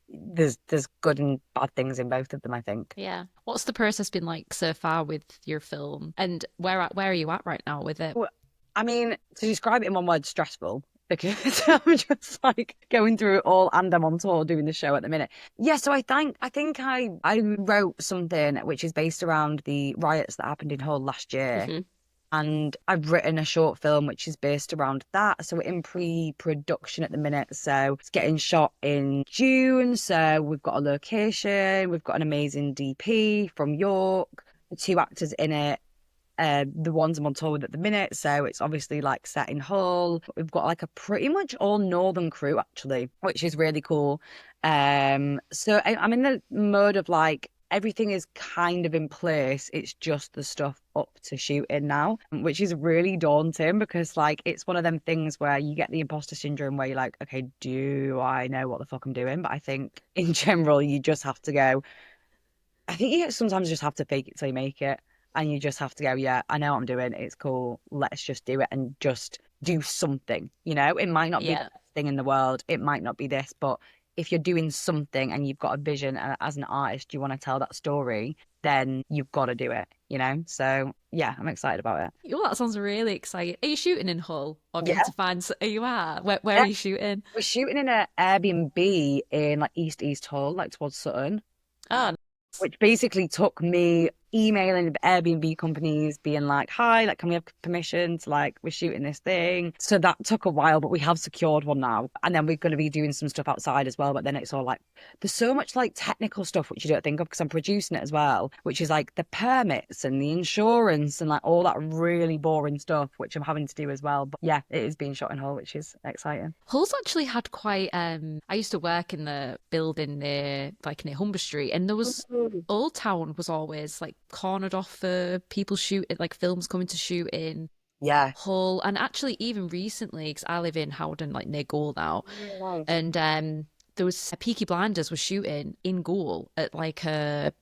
S2: there's good and bad things in both of them, I think.
S1: Yeah. What's the process been like so far with your film? And where are you at right now with it?
S2: Well, I mean, to describe it in one word, stressful. Because I'm just like going through it all, and I'm on tour doing the show at the minute. Yeah, so I think I wrote something which is based around the riots that happened in Hull last year.
S1: Hmm.
S2: And I've written a short film which is based around that. So we're in pre-production at the minute. So it's getting shot in June. So we've got a location, we've got an amazing DP from York, the two actors in it. The ones I'm on tour with at the minute, so it's obviously like set in Hull. We've got like a pretty much all northern crew actually, which is really cool. I'm in the mode of like everything is kind of in place. It's just the stuff up to shooting now, which is really daunting because like it's one of them things where you get the imposter syndrome where you're like, okay, do I know what the fuck I'm doing? But I think in general, you just have to go. I think you sometimes just have to fake it till you make it. And you just have to go, yeah, I know what I'm doing. It's cool. Let's just do it and just do something. It might not be the
S1: Yeah.
S2: best thing in the world. It might not be this, but if you're doing something and you've got a vision and as an artist, you want to tell that story, then you've got to do it. So yeah, I'm excited about it.
S1: Oh, that sounds really exciting. Are you shooting in Hull? Or have you had
S2: Yeah.
S1: to find are you at? Where are
S2: Yeah.
S1: you shooting?
S2: We're shooting in an Airbnb in like East Hull, like towards Sutton.
S1: Oh,
S2: Which basically took me emailing the Airbnb companies, being like, "Hi, like, can we have permission to like we're shooting this thing?" So that took a while, but we have secured one now, and then we're going to be doing some stuff outside as well. But then it's all like there's so much like technical stuff which you don't think of because I'm producing it as well, which is like the permits and the insurance and like all that really boring stuff, which I'm having to do as well. But yeah, it is being shot in Hull, which is exciting.
S1: Hull's actually had quite I used to work in the building near Humber Street, and there was
S2: Mm.
S1: Old Town was always like cornered off for people shooting, like films coming to shoot in
S2: Yeah.
S1: Hull. And actually even recently, because I live in Howden, like near Goole now,
S2: Really nice.
S1: and there was Peaky Blinders was shooting in Goole at like a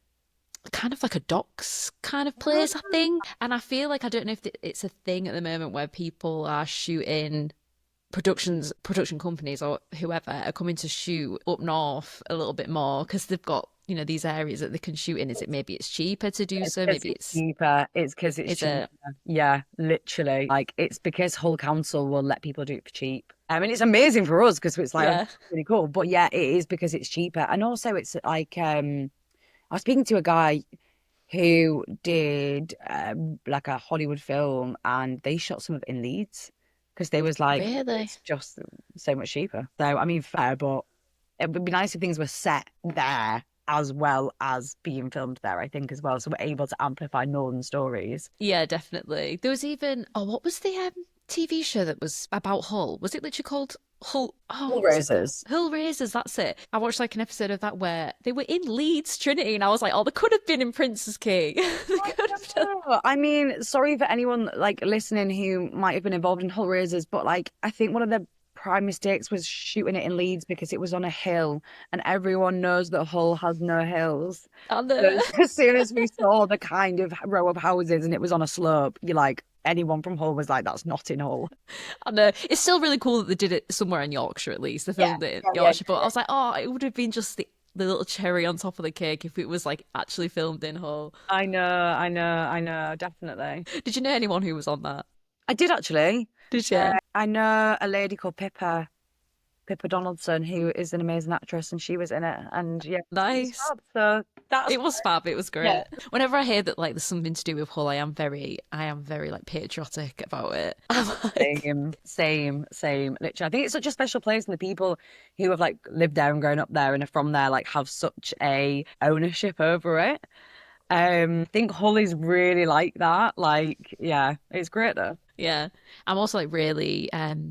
S1: kind of like a docks kind of place, I think. And I feel like I don't know if it's a thing at the moment where people are shooting production companies or whoever are coming to shoot up north a little bit more because they've got these areas that they can shoot in. Is it maybe it's cheaper to do
S2: It's
S1: so?
S2: because
S1: Maybe
S2: it's
S1: it's
S2: cheaper. It's because it's
S1: is
S2: cheaper.
S1: it
S2: Yeah, literally. Like it's because Hull Council will let people do it for cheap. I mean, it's amazing for us because it's like oh,
S1: yeah.
S2: really cool. But yeah, it is because it's cheaper. And also it's like I was speaking to a guy who did like a Hollywood film and they shot some of it in Leeds because they was like
S1: Really?
S2: it's just so much cheaper. So I mean fair, but it would be nice if things were set there as well as being filmed there, I think, as well. So we're able to amplify northern stories.
S1: Yeah, definitely. There was even what was the TV show that was about Hull? Was it literally called Hull? Oh,
S2: All
S1: what was it called?
S2: roses.
S1: Hull Raisers, that's it. I watched like an episode of that where they were in Leeds Trinity, and I was like, oh, they could have been in Prince's King. They
S2: I
S1: could have done.
S2: know. I mean, sorry for anyone like listening who might have been involved in Hull Raisers, but like I think one of the prime mistakes was shooting it in Leeds because it was on a hill, and everyone knows that Hull has no hills.
S1: And
S2: So as soon as we saw the kind of row of houses and it was on a slope, you're like, anyone from Hull was like, that's not in Hull.
S1: And it's still really cool that they did it somewhere in Yorkshire at least. They
S2: Yeah,
S1: filmed it in
S2: yeah,
S1: Yorkshire, but I was like, oh, it would have been just the little cherry on top of the cake if it was like actually filmed in Hull.
S2: I know, definitely.
S1: Did you know anyone who was on that?
S2: I did actually.
S1: Did you?
S2: I know a lady called Pippa Donaldson, who is an amazing actress, and she was in it. And yeah, it was
S1: Nice.
S2: fab. So that's
S1: It was fab. It was
S2: yeah.
S1: great. Whenever I hear that like there's something to do with Hull, I am very like patriotic about it. I'm like,
S2: Same. Literally, I think it's such a special place, and the people who have like lived there and grown up there and are from there like have such a ownership over it. I think Hull is really like that. Like, yeah, it's great though.
S1: yeah. I'm also like really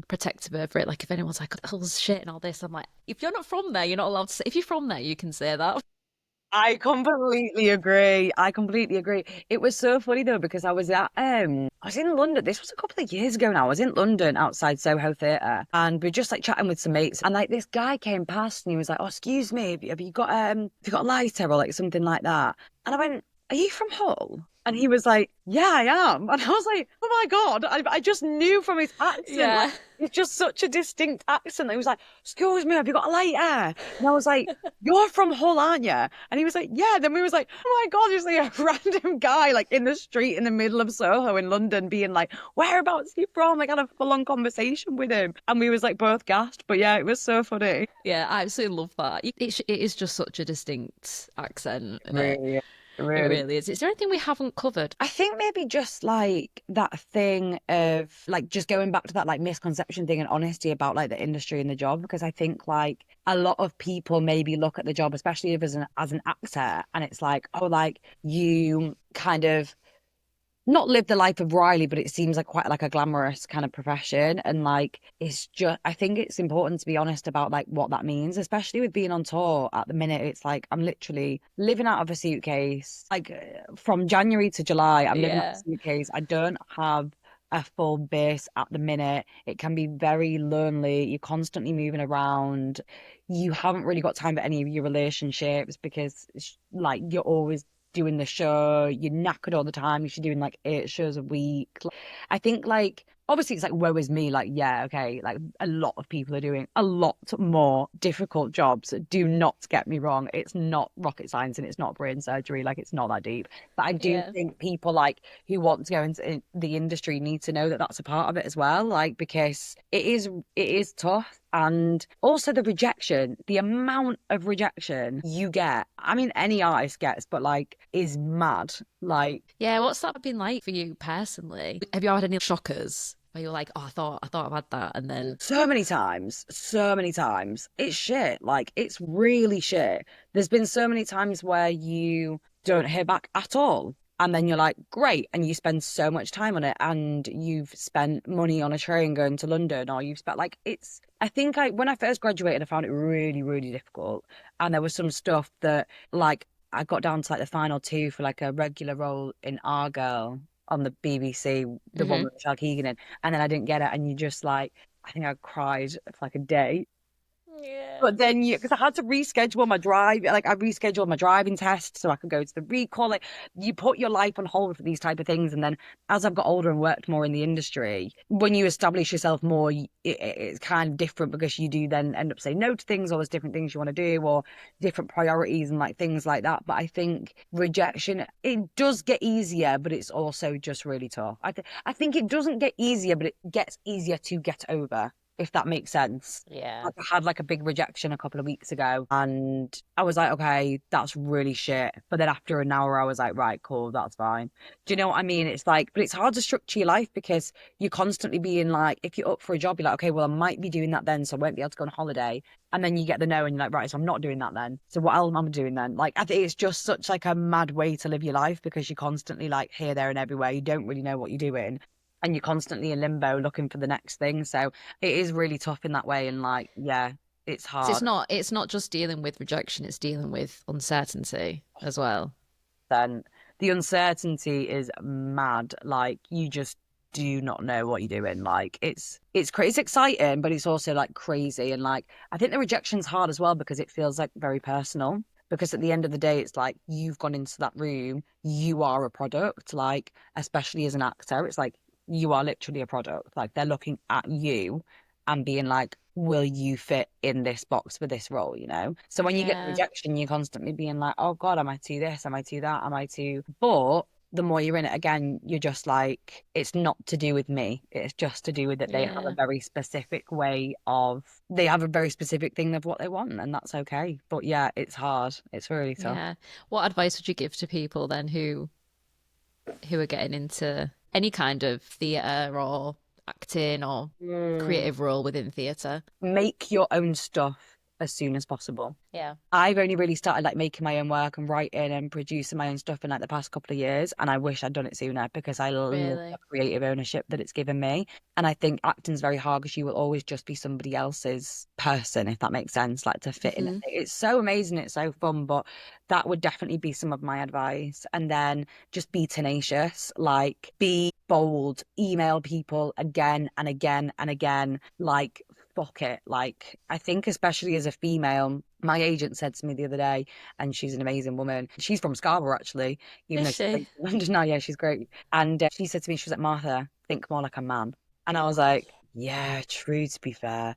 S1: protective over it. Like if anyone's like, Hull's shit and all this, I'm like, if you're not from there, you're not allowed to say. If you're from there, you can say that.
S2: I completely agree. I completely agree. It was so funny though because I was in London. This was a couple of years ago now. I was in London outside Soho Theatre and we are just like chatting with some mates and like this guy came past and he was like, "Oh, excuse me, have you got a lighter or like something like that?" And I went, "Are you from Hull?" And he was like, yeah, I am. And I was like, oh my God, I just knew from his accent, like,
S1: Yeah.
S2: it's just such a distinct accent. He was like, excuse me, have you got a light hair? And I was like, you're from Hull, aren't you? And he was like, yeah. Then we was like, oh my God, there's like a random guy like in the street in the middle of Soho in London being like, whereabouts are you from? Like, I had a full-on conversation with him. And we was like both gassed. But yeah, it was so funny.
S1: Yeah, I absolutely love that. It is just such a distinct accent, isn't it?
S2: Really,
S1: It
S2: really.
S1: really is. Is there anything we haven't covered?
S2: I think maybe just like that thing of like just going back to that like misconception thing and honesty about like the industry and the job, because I think like a lot of people maybe look at the job, especially if as an actor, and it's like, oh, like you kind of not live the life of Riley, but it seems like quite like a glamorous kind of profession. And like, it's just, I think it's important to be honest about like what that means, especially with being on tour at the minute. It's like, I'm literally living out of a suitcase. Like from January to July, I'm living out of
S1: Yeah.
S2: a suitcase. I don't have a full base at the minute. It can be very lonely. You're constantly moving around. You haven't really got time for any of your relationships because like you're always doing the show, you're knackered all the time, you should be doing like 8 shows a week. I think like obviously it's like woe is me, like yeah, okay, like a lot of people are doing a lot more difficult jobs. Do not get me wrong, it's not rocket science and it's not brain surgery, like it's not that deep. But I do
S1: Yeah.
S2: think people like who want to go into the industry need to know that that's a part of it as well, like because it is tough. And also the rejection, the amount of rejection you get. I mean, any artist gets, but like, is mad. Like,
S1: Yeah, what's that been like for you personally? Have you had any shockers where you're like, oh, I thought I've had that, and then
S2: so many times, so many times. It's shit. Like, it's really shit. There's been so many times where you don't hear back at all. And then you're like, great. And you spend so much time on it. And you've spent money on a train going to London, or you've spent like, I think when I first graduated, I found it really, really difficult. And there was some stuff that, like, I got down to like the final two for like a regular role in Argyle on the BBC, the one
S1: hmm
S2: with Michelle Keegan in, and then I didn't get it, and you just like, I think I cried for like a day.
S1: Yeah.
S2: But then because I had to reschedule my drive, like I rescheduled my driving test so I could go to the recall. Like you put your life on hold for these type of things, and then as I've got older and worked more in the industry, when you establish yourself more, it's kind of different because you do then end up saying no to things, or there's different things you want to do, or different priorities and like things like that. But I think rejection, it does get easier, but it's also just really tough. I think it doesn't get easier, but it gets easier to get over, if that makes sense.
S1: Yeah.
S2: Like I had like a big rejection a couple of weeks ago and I was like, okay, that's really shit. But then after an hour, I was like, right, cool, that's fine. Do you know what I mean? It's like, but it's hard to structure your life because you're constantly being like, if you're up for a job, you're like, okay, well, I might be doing that then, so I won't be able to go on holiday. And then you get the no and you're like, right, so I'm not doing that then. So what else am I doing then? Like, I think it's just such like a mad way to live your life because you're constantly like here, there, and everywhere. You don't really know what you're doing. And you're constantly in limbo looking for the next thing. So it is really tough in that way. And like, yeah, it's
S1: So
S2: hard.
S1: it's not just dealing with rejection, it's dealing with uncertainty as well.
S2: Then the uncertainty is mad. Like you just do not know what you're doing. Like it's crazy, it's exciting, but it's also like crazy. And like I think the rejection's hard as well because it feels like very personal. Because at the end of the day, it's like you've gone into that room, you are a product. Like especially as an actor, it's like you are literally a product. Like they're looking at you and being like, will you fit in this box for this role, you know? So when you get the
S1: Yeah.
S2: rejection, you're constantly being like, oh God, am I too this? Am I too that? Am I too? But the more you're in it again, you're just like, it's not to do with me. It's just to do with that they have a
S1: Yeah.
S2: very specific way of, they have a very specific thing of what they want, and that's okay. But yeah, it's hard. It's really tough.
S1: Yeah. What advice would you give to people then who are getting into any kind of theatre or acting or
S2: Mm.
S1: creative role within theatre?
S2: Make your own stuff as soon as possible.
S1: Yeah.
S2: I've only really started like making my own work and writing and producing my own stuff in like the past couple of years. And I wish I'd done it sooner because I love the
S1: Really?
S2: creative ownership that it's given me. And I think acting's very hard because you will always just be somebody else's person, if that makes sense, like to fit in.
S1: hmm
S2: It's so amazing, it's so fun, but that would definitely be some of my advice. And then just be tenacious, like be bold, email people again and again and again, like fuck it. Like, I think especially as a female, my agent said to me the other day, and she's an amazing woman. She's from Scarborough, actually, even
S1: Is
S2: though she's
S1: she?
S2: based in London now. Yeah, she's great. And she said to me, she was like, Martha, think more like a man. And I was like, yeah, true, to be fair.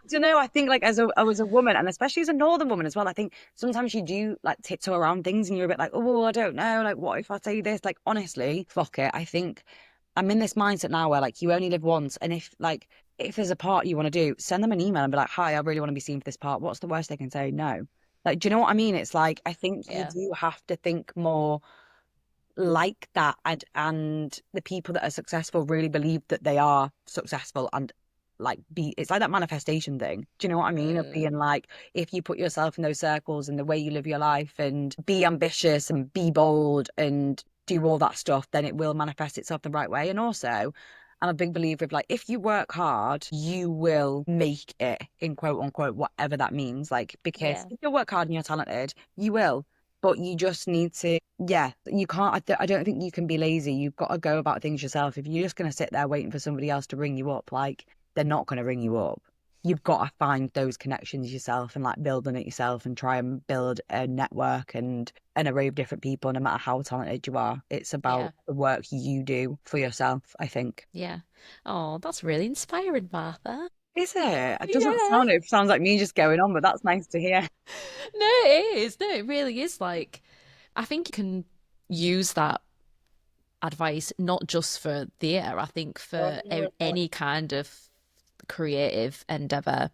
S2: Do you know, I think like as a woman, and especially as a northern woman as well, I think sometimes you do like tiptoe around things and you're a bit like, oh, I don't know, like what if I say this? Like honestly, fuck it. I think I'm in this mindset now where like you only live once, and if there's a part you want to do, send them an email and be like, hi, I really want to be seen for this part. What's the worst they can say? No. Like, do you know what I mean? It's like I think you
S1: Yeah.
S2: do have to think more like that, and the people that are successful really believe that they are successful, and like be it's like that manifestation thing. Do you know what I mean? Of
S1: Mm,
S2: being like, if you put yourself in those circles and the way you live your life and be ambitious and be bold and do all that stuff, then it will manifest itself the right way. And also, I'm a big believer of like, if you work hard, you will make it, in quote unquote, whatever that means. Like, because
S1: yeah.
S2: if you work hard and you're talented, you will. But you just need to, yeah, you can't, I don't think you can be lazy. You've got to go about things yourself. If you're just going to sit there waiting for somebody else to ring you up, like, they're not going to ring you up. You've got to find those connections yourself and like building it yourself and try and build a network and an array of different people, no matter how talented you are. It's
S1: Yeah.
S2: about the work you do for yourself, I think.
S1: Yeah. Oh, that's really inspiring, Martha.
S2: Is it? It doesn't
S1: Yeah.
S2: sound, it sounds like me just going on, but that's nice to hear.
S1: No, it is. No, it really is. Like, I think you can use that advice not just for theatre, I think for any kind of creative endeavor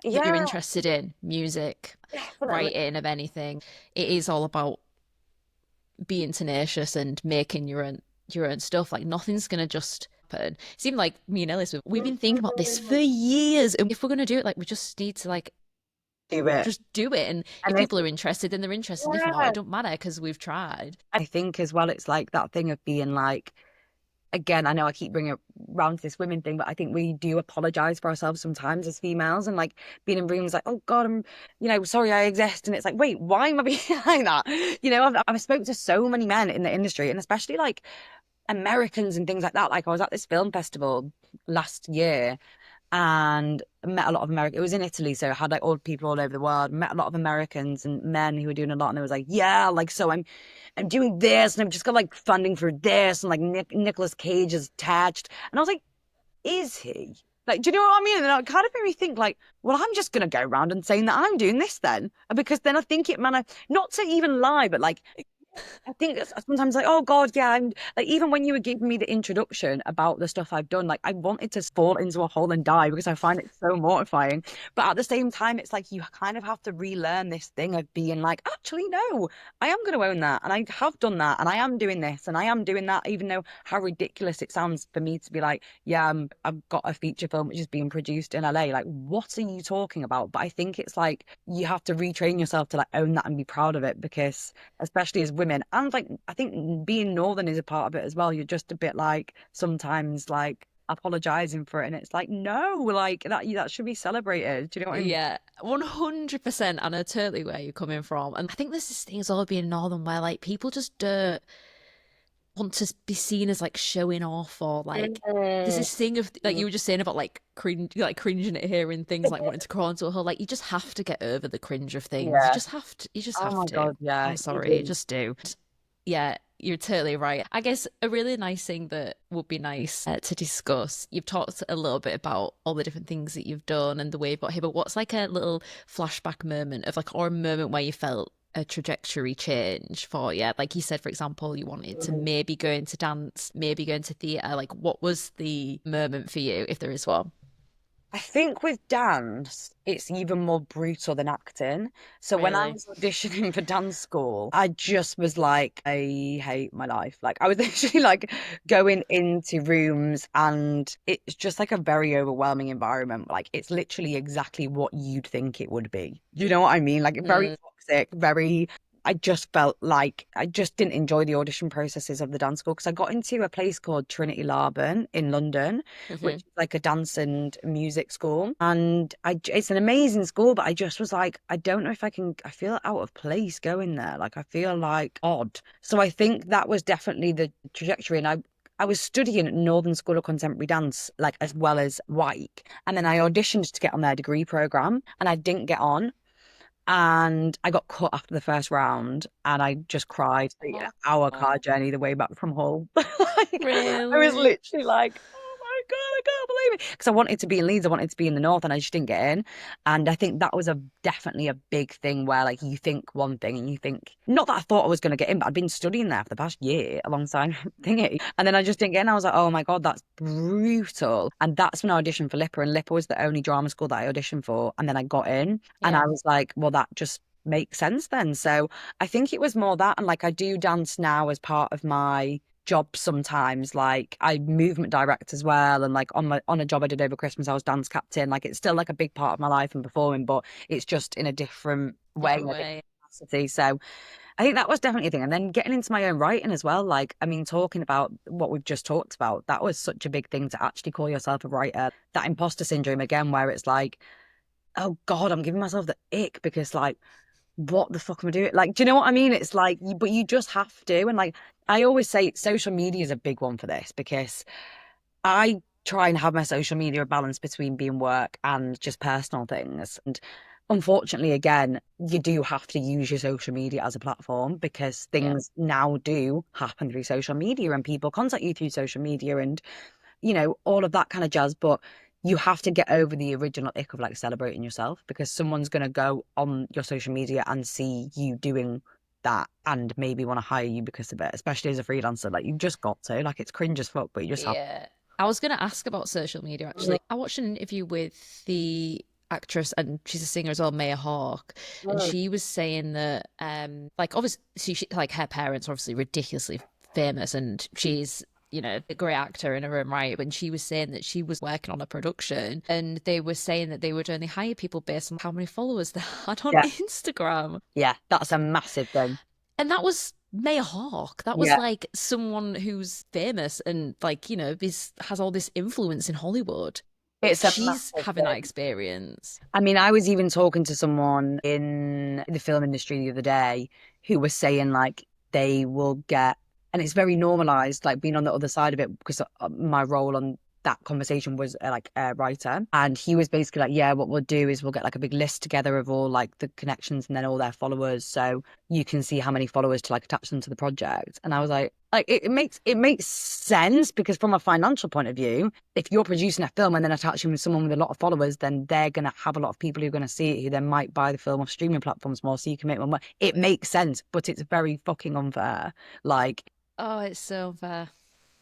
S1: that you're
S2: Yeah,
S1: interested in, music,
S2: definitely.
S1: writing, of anything. It is all about being tenacious and making your own stuff. Like nothing's gonna just happen. It seemed like me and Ellis, we've been thinking about this for years. And if we're gonna do it, like we just need to like
S2: Do it.
S1: just do it. And if
S2: And
S1: people are interested, then they're interested. If not,
S2: yeah,
S1: it don't matter because we've tried.
S2: I think as well, it's like that thing of being like, again, I know I keep bringing it round to this women thing, but I think we do apologize for ourselves sometimes as females, and like being in rooms like, oh God, sorry I exist. And it's like, wait, why am I being like that? I've spoken to so many men in the industry, and especially like Americans and things like that. Like I was at this film festival last year and met a lot of Americans. It was in Italy, so I had like old people all over the world. Met a lot of Americans and men who were doing a lot, and it was like, yeah, like so I'm doing this, and I've just got like funding for this, and like Nicholas Cage is attached, and I was like, is he? Like, do you know what I mean? And it kind of made me think, like, well, I'm just gonna go around and saying that I'm doing this then, because then I think it man, not to even lie, but like I think sometimes like, oh God, yeah, I'm like, even when you were giving me the introduction about the stuff I've done, like I wanted to fall into a hole and die because I find it so mortifying. But at the same time, it's like you kind of have to relearn this thing of being like, actually, no, I am going to own that. And I have done that. And I am doing this and I am doing that, even though how ridiculous it sounds for me to be like, yeah, I've got a feature film which is being produced in LA. Like, what are you talking about? But I think it's like you have to retrain yourself to like own that and be proud of it, because especially as women. And like, I think being Northern is a part of it as well. You're just a bit like sometimes like apologizing for it. And it's like, no, like that should be celebrated. Do you know what I mean?
S1: Yeah, 100%. I know totally where you're coming from. And I think there's this thing as well being Northern where like people just don't want to be seen as like showing off or like there's
S2: Mm.
S1: this thing of like you were just saying about like cringing at hearing things like wanting to crawl into a hole. Like you just have to get over the cringe of things. You
S2: Yeah.
S1: just have to. You just
S2: Oh
S1: have
S2: my
S1: to.
S2: God. Yeah,
S1: I'm
S2: you
S1: sorry, you
S2: do.
S1: just do. Yeah, you're totally right. I guess a really nice thing that would be nice to discuss. You've talked a little bit about all the different things that you've done and the way you've got here, but what's like a little flashback moment of like, or a moment where you felt a trajectory change for you? Like you said, for example, you wanted to maybe go into dance, maybe go into theatre. Like, what was the moment for you, if there is one?
S2: I think with dance, it's even more brutal than acting. So when I
S1: Really?
S2: was auditioning for dance school, I just was like, I hate my life. Like I was literally like going into rooms and it's just like a very overwhelming environment. Like it's literally exactly what you'd think it would be. You know what I mean? Like very
S1: Mm,
S2: toxic, very I just felt like I just didn't enjoy the audition processes of the dance school, because I got into a place called Trinity Laban in London, which
S1: hmm
S2: is like a dance and music school. And it's an amazing school, but I just was like, I don't know if I feel out of place going there. Like I feel like odd. So I think that was definitely the trajectory. And I was studying at Northern School of Contemporary Dance, like as well as Wyke. And then I auditioned to get on their degree program and I didn't get on. And I got cut after the first round and I just cried the
S1: Oh,
S2: hour car journey the way back from Hull. Like, I was
S1: really?
S2: literally like, oh my God, I can't believe it. Because I wanted to be in Leeds, I wanted to be in the North, and I just didn't get in. And I think that was a definitely a big thing where like you think one thing and you think, not that I thought I was going to get in, but I'd been studying there for the past year alongside thingy. And then I just didn't get in. I was like, oh my God, that's brutal. And that's when I auditioned for Lipper, and Lipper was the only drama school that I auditioned for. And then I got in. And
S1: Yeah.
S2: I was like, well, that just makes sense then. So I think it was more that. And like I do dance now as part of my job sometimes. Like I movement direct as well. And like on a job I did over Christmas, I was dance captain. Like it's still like a big part of my life and performing, but it's just in a different way, in
S1: Different
S2: a different
S1: way.
S2: capacity. So I think that was definitely a thing. And then getting into my own writing as well. Like, I mean, talking about what we've just talked about, that was such a big thing to actually call yourself a writer. That imposter syndrome again, where it's like, oh God, I'm giving myself the ick because like, what the fuck am I doing? Like, do you know what I mean? It's like, but you just have to. And like, I always say social media is a big one for this because I try and have my social media a balance between being work and just personal things. And unfortunately, again, you do have to use your social media as a platform because
S1: Yeah.
S2: things now do happen through social media and people contact you through social media and, you know, all of that kind of jazz. But you have to get over the original ick of like celebrating yourself because someone's going to go on your social media and see you doing that and maybe want to hire you because of it, especially as a freelancer. Like you've just got to, like it's cringe as fuck, but you just have
S1: Yeah. I was going to ask about social media
S2: to.
S1: actually. I watched an interview with the actress and she's a singer as well, Maya Hawke, and
S2: Mm.
S1: she was saying that like obviously like her parents are obviously ridiculously famous and she's a great actor in her own right. When she was saying that she was working on a production and they were saying that they would only hire people based on how many followers they had on
S2: Yeah,
S1: Instagram.
S2: yeah, that's a massive thing.
S1: And that was Maya Hawke. That was
S2: Yeah,
S1: like someone who's famous and like, has all this influence in Hollywood.
S2: it's a
S1: She's
S2: massive
S1: having that
S2: thing.
S1: experience.
S2: I mean, I was even talking to someone in the film industry the other day who was saying like they will get, and it's very normalized, like being on the other side of it because my role on that conversation was like a writer. And he was basically like, yeah, what we'll do is we'll get like a big list together of all like the connections and then all their followers. So you can see how many followers to like attach them to the project. And I was like it makes sense because from a financial point of view, if you're producing a film and then attaching with someone with a lot of followers, then they're going to have a lot of people who are going to see it who then might buy the film off streaming platforms more so you can make more money. It makes sense, but it's very fucking unfair. Like,
S1: Oh, it's so fair.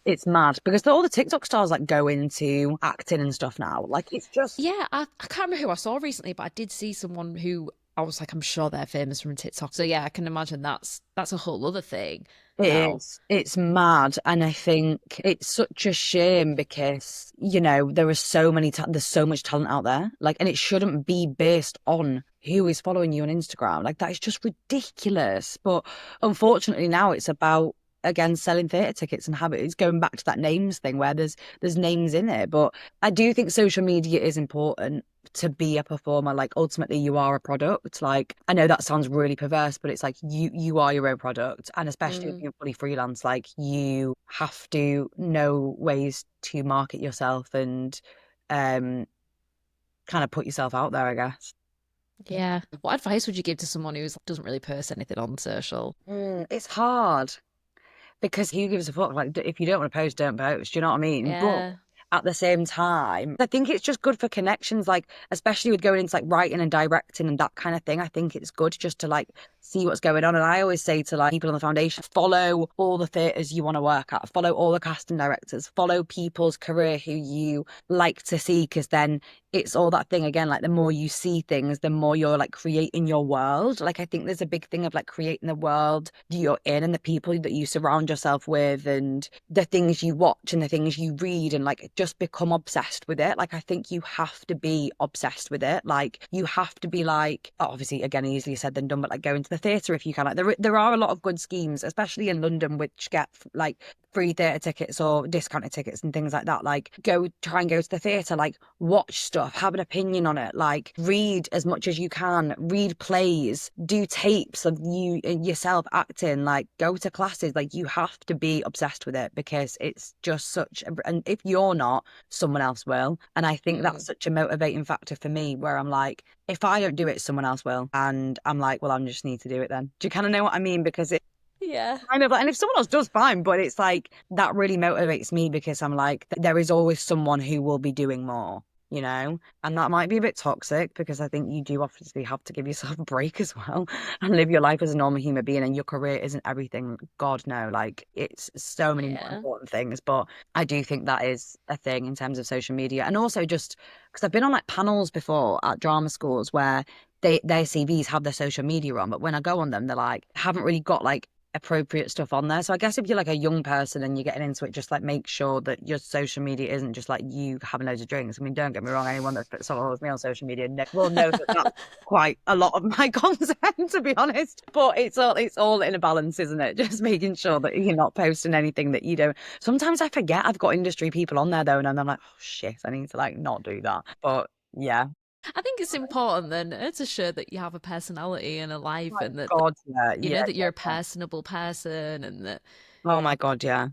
S2: it's mad because all the TikTok stars like go into acting and stuff now. Like, it's just,
S1: Yeah, I can't remember who I saw recently, but I did see someone who I was like, I'm sure they're famous from TikTok. So yeah, I can imagine that's a whole other thing
S2: it
S1: now.
S2: is. It's mad. And I think it's such a shame because, you know, there are so many, there's so much talent out there. Like, and it shouldn't be based on who is following you on Instagram. Like, that is just ridiculous. But unfortunately, now it's about, again, selling theatre tickets and habit. It's going back to that names thing where there's names in it. But I do think social media is important to be a performer. Like ultimately you are a product. Like I know that sounds really perverse, but it's like you are your own product. And especially if
S1: Mm,
S2: you're fully freelance, like you have to know ways to market yourself and um kind of put yourself out there, I guess.
S1: yeah. What advice would you give to someone who doesn't really post anything on social?
S2: It's hard because who gives a fuck? Like, if you don't want to post, don't post. Do you know what I mean? But
S1: Yeah.
S2: at the same time, I think it's just good for connections, like, especially with going into like writing and directing and that kind of thing. I think it's good just to like see what's going on. And I always say to like people in the foundation, follow all the theatres you want to work at, follow all the casting directors, follow people's career who you like to see, because then it's all that thing again, like the more you see things, the more you're like creating your world. Like I think there's a big thing of like creating the world you're in and the people that you surround yourself with and the things you watch and the things you read and like just become obsessed with it. Like, I think you have to be obsessed with it. Like, you have to be like, obviously, again, easier said than done, but like going to the theatre if you can. Like, there are a lot of good schemes, especially in London, which get like free theatre tickets or discounted tickets and things like that. Like, try and go to the theatre, like watch stuff, have an opinion on it, like read as much as you can, read plays, do tapes of you yourself acting, like go to classes. Like, you have to be obsessed with it because it's just and if you're not, someone else will. And I think that's such a motivating factor for me, where I'm like, if I don't do it, someone else will. And I'm like, well, I just need to do it then. Do you kind of know what I mean? Because it
S1: Yeah.
S2: kind of like, and if someone else does, fine, but it's like that really motivates me because I'm like, there is always someone who will be doing more, you know? And that might be a bit toxic because I think you do obviously have to give yourself a break as well and live your life as a normal human being, and your career isn't everything. God, no, like it's so many more
S1: Yeah.
S2: important things. But I do think that is a thing in terms of social media. And also just because I've been on like panels before at drama schools where their CVs have their social media on, but when I go on them, they're like, haven't really got like appropriate stuff on there. So I guess if you're like a young person and you're getting into it, just like make sure that your social media isn't just like you having loads of drinks. I mean, don't get me wrong, anyone that follows me on social media will know that that's quite a lot of my content, to be honest. But it's all in a balance, isn't it? Just making sure that you're not posting anything that you don't. Sometimes I forget I've got industry people on there though, and I'm like, oh shit, I need to like not do that. But yeah.
S1: I think it's important then to show that you have a personality and a life,
S2: My
S1: and that
S2: God, yeah,
S1: you
S2: yeah,
S1: know that
S2: yeah,
S1: you're a
S2: yeah.
S1: personable person, and that
S2: Oh my God, yeah.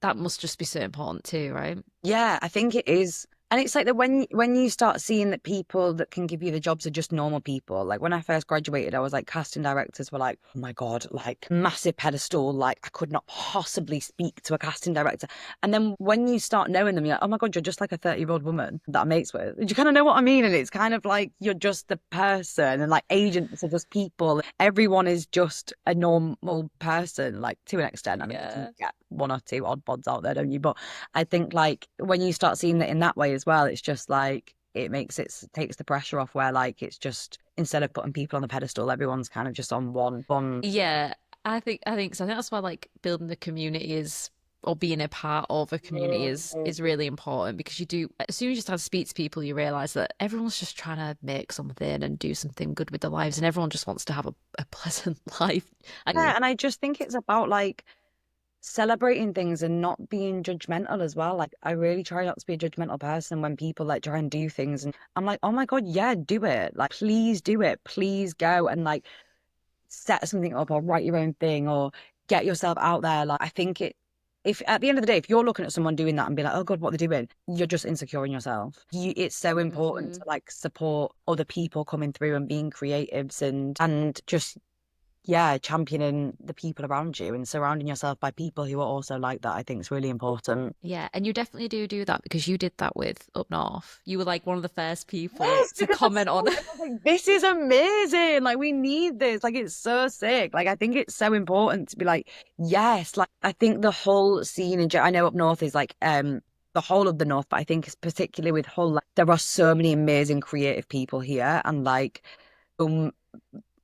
S1: that must just be so important too, right?
S2: Yeah, I think it is. And it's like that when you start seeing that people that can give you the jobs are just normal people. Like when I first graduated, I was like, casting directors were like, oh my God, like massive pedestal. Like I could not possibly speak to a casting director. And then when you start knowing them, you're like, oh my God, you're just like a 30-year-old woman that I'm mates with. Do you kind of know what I mean? And it's kind of like you're just the person, and like agents are just people. Everyone is just a normal person, like to an extent. I mean, you
S1: Yeah.
S2: get one or two odd pods out there, don't you? But I think like when you start seeing it in that way as well, it's just like takes the pressure off, where like it's just, instead of putting people on the pedestal, everyone's kind of just on one.
S1: Yeah, I think so. I think that's why like building the community is, or being a part of a community is really important, because you do, as soon as you start to speak to people, you realize that everyone's just trying to make something and do something good with their lives, and everyone just wants to have a pleasant life.
S2: Yeah,
S1: And
S2: and I just think it's about like celebrating things and not being judgmental as well. Like I really try not to be a judgmental person when people like try and do things, and I'm like, oh my God, yeah, do it. Like please do it. Please go and like set something up or write your own thing or get yourself out there. Like I think if at the end of the day, if you're looking at someone doing that and be like, oh God, what they're doing, you're just insecure in yourself. It's so important to
S1: Mhm.
S2: like support other people coming through and being creatives and just, yeah, championing the people around you and surrounding yourself by people who are also like that. I think is really important.
S1: Yeah, and you definitely do that, because you did that with Up North. You were like one of the first people
S2: Yes,
S1: to
S2: because I
S1: comment
S2: saw
S1: on.
S2: it. I was like, this is amazing. Like, we need this. Like, it's so sick. Like, I think it's so important to be like, yes. Like, I think the whole scene I know Up North is like, the whole of the North, but I think it's particularly with Hull, like, there are so many amazing creative people here, and like, um,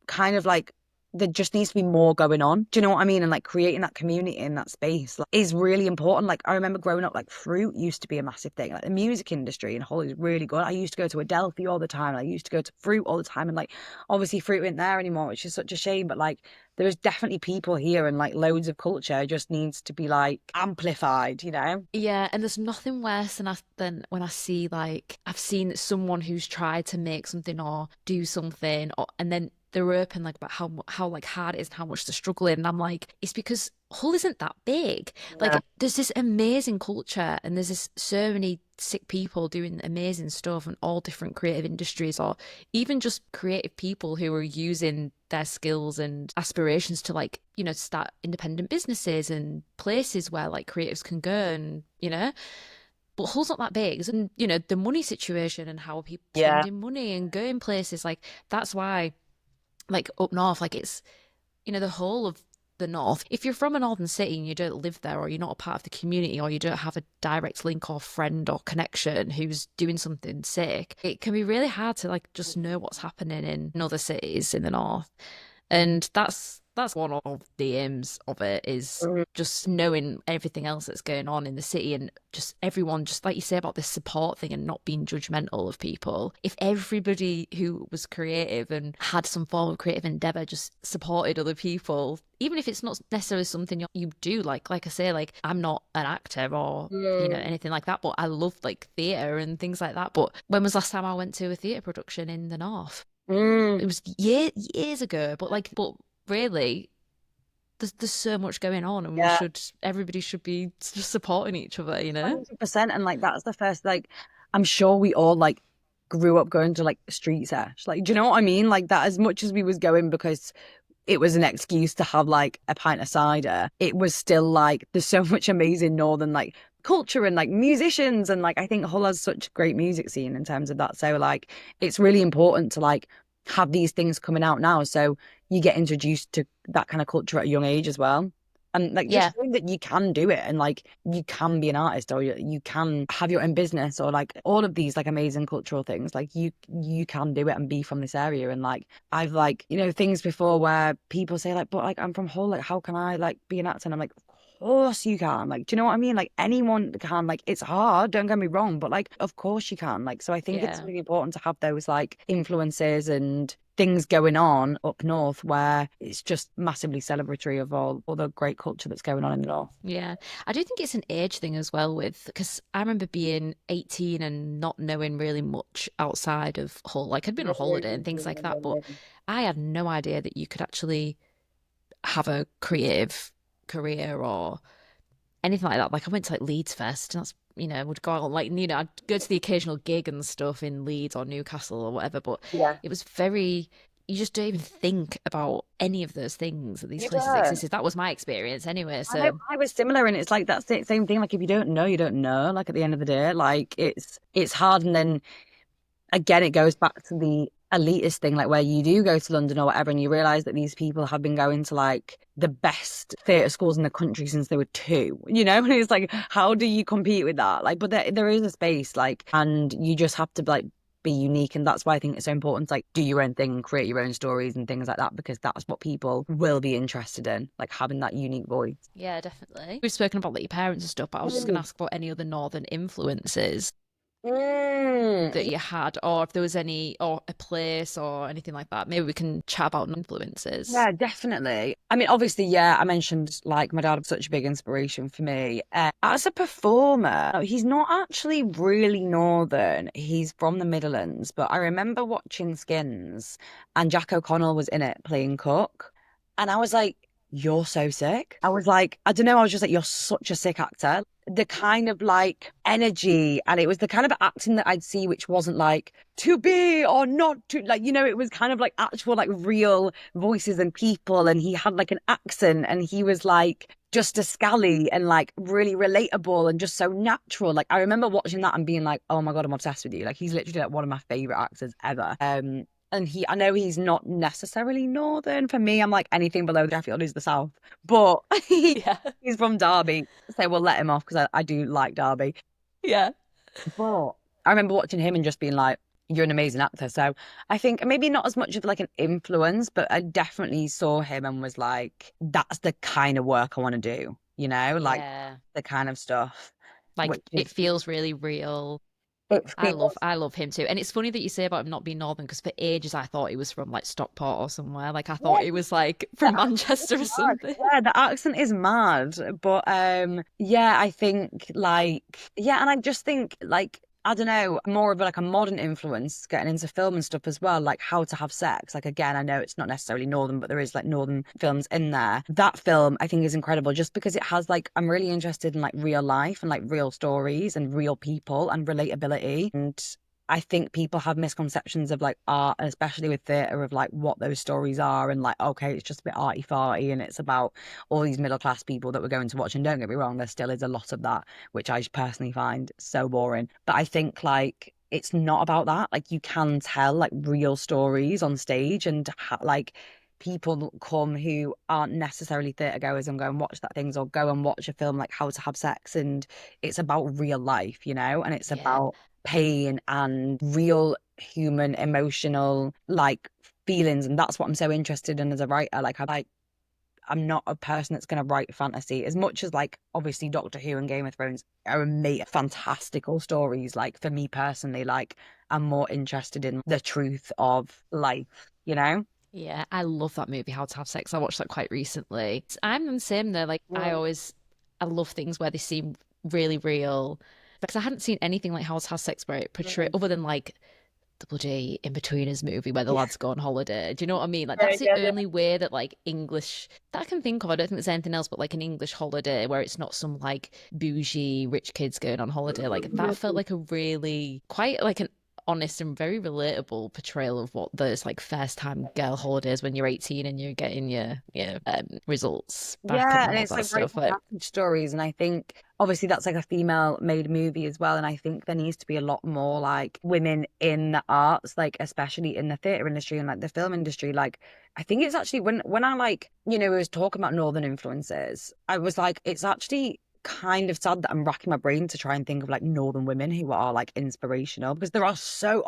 S2: kind of like there just needs to be more going on. Do you know what I mean? And like creating that community in that space like, is really important. Like I remember growing up, like fruit used to be a massive thing. Like the music industry in Hull is really good. I used to go to Adelphi all the time. I used to go to fruit all the time. And like obviously fruit isn't there anymore, which is such a shame. But like there is definitely people here, and like loads of culture just needs to be like amplified, you know?
S1: Yeah, and there's nothing worse than when I see, like, I've seen someone who's tried to make something or do something, and then they're open like about how like hard it is and how much they're struggling, and I'm like, it's because Hull isn't that big.
S2: Yeah.
S1: Like, there's this amazing culture, and there's this so many sick people doing amazing stuff in all different creative industries, or even just creative people who are using their skills and aspirations to, like, start independent businesses and places where like creatives can go, and but Hull's not that big. And the money situation and how are people
S2: Yeah.
S1: spending money and going places, like that's why, like, up north, like, it's the whole of the north. If you're from a northern city and you don't live there, or you're not a part of the community, or you don't have a direct link or friend or connection who's doing something sick, it can be really hard to like just know what's happening in other cities in the north. And that's one of the aims of it, is
S2: Mm.
S1: just knowing everything else that's going on in the city, and just everyone, just like you say about this support thing and not being judgmental of people. If everybody who was creative and had some form of creative endeavor just supported other people, even if it's not necessarily something you do, like I say, like I'm not an actor or
S2: Mm.
S1: anything like that, but I love like theatre and things like that. But when was last time I went to a theatre production in the North?
S2: Mm.
S1: It was years ago, but really, there's so much going on, and
S2: Yeah.
S1: everybody should be just supporting each other,
S2: 100%. And like that's the first, like I'm sure we all like grew up going to like street sesh. Like, do you know what I mean? Like that, as much as we was going because it was an excuse to have like a pint of cider, it was still like there's so much amazing northern like culture and like musicians, and like I think Hull has such a great music scene in terms of that. So like it's really important to like have these things coming out now, so you get introduced to that kind of culture at a young age as well. And like just
S1: Yeah,
S2: showing that you can do it, and like you can be an artist, or you can have your own business, or like all of these like amazing cultural things. Like you can do it and be from this area. And like I've like, things before where people say like, but like I'm from Hull, like how can I like be an actor? And I'm like, of course you can. Like, do you know what I mean? Like anyone can. Like it's hard, don't get me wrong, but like of course you can. Like so I think it's
S1: yeah.
S2: really important to have those like influences and things going on up north where it's just massively celebratory of all the great culture that's going on in the north.
S1: Yeah, I do think it's an age thing as well, with because I remember being 18 and not knowing really much outside of Hull. Like I'd been on holiday and things like that, but I had no idea that you could actually have a creative career or anything like that. Like I went to like Leeds Fest, and that's would go out like I'd go to the occasional gig and stuff in Leeds or Newcastle or whatever, but
S2: Yeah.
S1: it was very, you just don't even think about any of those things that these
S2: You
S1: places
S2: don't.
S1: existed. That was my experience anyway.
S2: I know
S1: So
S2: I was similar, and it's like that's the same thing. Like if you don't know, you don't know. Like at the end of the day, like it's hard, and then again, it goes back to the elitist thing, like where you do go to London or whatever, and you realize that these people have been going to like the best theatre schools in the country since they were two, and it's like, how do you compete with that? Like, but there is a space, like, and you just have to like be unique. And that's why I think it's so important to like do your own thing and create your own stories and things like that, because that's what people will be interested in, like having that unique voice.
S1: yeah, definitely. We've spoken about like your parents and stuff, but I was just going to
S2: Mm.
S1: ask about any other northern influences that
S2: Mm.
S1: you had, or if there was any, or a place or anything like that. Maybe we can chat about influences.
S2: Yeah, definitely. I mean, obviously, yeah, I mentioned like my dad was such a big inspiration for me. As a performer, he's not actually really northern. He's from the Midlands, but I remember watching Skins and Jack O'Connell was in it playing Cook. And I was like, you're so sick. I was like, I don't know, I was just like, you're such a sick actor. The kind of like energy, and it was the kind of acting that I'd see, which wasn't like to be or not to, like, it was kind of like actual, like real voices and people. And he had like an accent, and he was like just a scally and like really relatable and just so natural. Like, I remember watching that and being like, oh my God, I'm obsessed with you. Like, he's literally like one of my favorite actors ever. And I know he's not necessarily northern. For me, I'm like anything below Sheffield is the south. But
S1: Yeah.
S2: he's from Derby, so we'll let him off because I do like Derby.
S1: Yeah.
S2: But I remember watching him and just being like, "You're an amazing actor." So I think maybe not as much of like an influence, but I definitely saw him and was like, "That's the kind of work I want to do." Like
S1: Yeah.
S2: the kind of stuff,
S1: Like
S2: which
S1: it
S2: is
S1: feels really real.
S2: it feels.
S1: I love him too. And it's funny that you say about him not being northern, because for ages I thought he was from like Stockport or somewhere. Like I thought
S2: Yeah,
S1: he was like
S2: the
S1: from
S2: accent
S1: Manchester
S2: is
S1: or
S2: mad.
S1: something.
S2: Yeah, the accent is mad. But yeah, I think like yeah, and I just think like I don't know, more of like a modern influence getting into film and stuff as well, like How to Have Sex. Like again, I know it's not necessarily northern, but there is like northern films in there. That film I think is incredible just because it has like I'm really interested in like real life and like real stories and real people and relatability. And I think people have misconceptions of like art, and especially with theatre, of like what those stories are, and like, okay, it's just a bit arty farty and it's about all these middle class people that we're going to watch. And don't get me wrong, there still is a lot of that, which I personally find so boring. But I think like it's not about that. Like you can tell like real stories on stage, and like people come who aren't necessarily theatre goers and go and watch that things, or go and watch a film like How to Have Sex, and it's about real life, and it's
S1: Yeah.
S2: about pain and real human emotional like feelings. And that's what I'm so interested in as a writer. Like I like I'm not a person that's going to write fantasy as much as like obviously Doctor Who and Game of Thrones are fantastical stories. Like for me personally, like I'm more interested in the truth of life, you know?
S1: Yeah, I love that movie, How to Have Sex. I watched that quite recently. I'm the same though. Like I love things where they seem really real. Because I hadn't seen anything like How to Have Sex where it portrayed,
S2: Mm.
S1: other than like the bloody In-Betweeners movie where the
S2: Yeah,
S1: lads go on holiday. Do you know what I mean? Like
S2: yeah,
S1: that's the
S2: yeah,
S1: only way that like English that I can think of. I don't think there's anything else but like an English holiday where it's not some like bougie rich kids going on holiday. Like that felt
S2: yeah.
S1: like a really quite like an honest and very relatable portrayal of what those like first time girl holidays when you're 18 and you're getting your results back
S2: Yeah,
S1: and
S2: and
S1: all
S2: it's
S1: that
S2: like rite
S1: stuff.
S2: of
S1: Like
S2: passage stories, and I think obviously that's like a female made movie as well, and I think there needs to be a lot more like women in the arts, like especially in the theatre industry and like the film industry. Like I think it's actually when I like, you know, we was talking about northern influences, I was like, it's actually kind of sad that I'm racking my brain to try and think of like northern women who are like inspirational, because there are so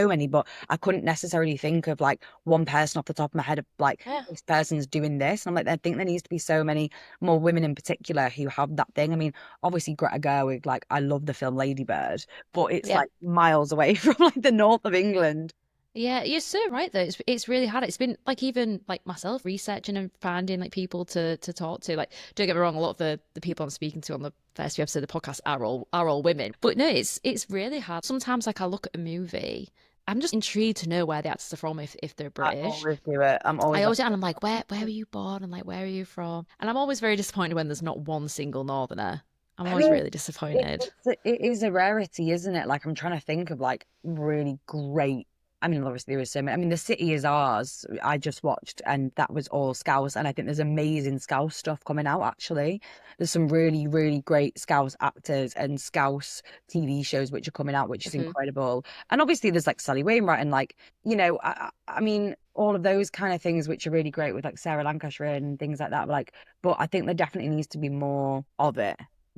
S2: many, but I couldn't necessarily think of like one person off the top of my head of like
S1: yeah.
S2: this person's doing this. And I'm like, I think there needs to be so many more women in particular who have that thing. I mean, obviously Greta Gerwig, like I love the film Lady Bird, but it's
S1: Yeah.
S2: like miles away from like the north of England.
S1: Yeah, you're so right though. It's really hard. It's been like even like myself researching and finding like people to talk to. Like, don't get me wrong, a lot of the people I'm speaking to on the first few episodes of the podcast are all women. But no, it's really hard. Sometimes like I look at a movie, I'm just intrigued to know where the actors are from if they're
S2: I
S1: British.
S2: always do it. I'm
S1: I
S2: always like,
S1: always and I'm like, where were you born? And like where are you from? And I'm always very disappointed when there's not one single northerner. I'm
S2: I
S1: always
S2: mean,
S1: really disappointed.
S2: it is a rarity, isn't it? Like I'm trying to think of like really great. I mean, obviously there was so many. I mean, The City Is Ours. I just watched, and that was all Scouse. And I think there's amazing Scouse stuff coming out. Actually, there's some really, really great Scouse actors and Scouse TV shows which are coming out, which is
S1: Mhm.
S2: incredible. And obviously there's like Sally Wainwright and like, you know, I mean, all of those kind of things which are really great with like Sarah Lancashire and things like that. Like, but I think there definitely needs to be more of it.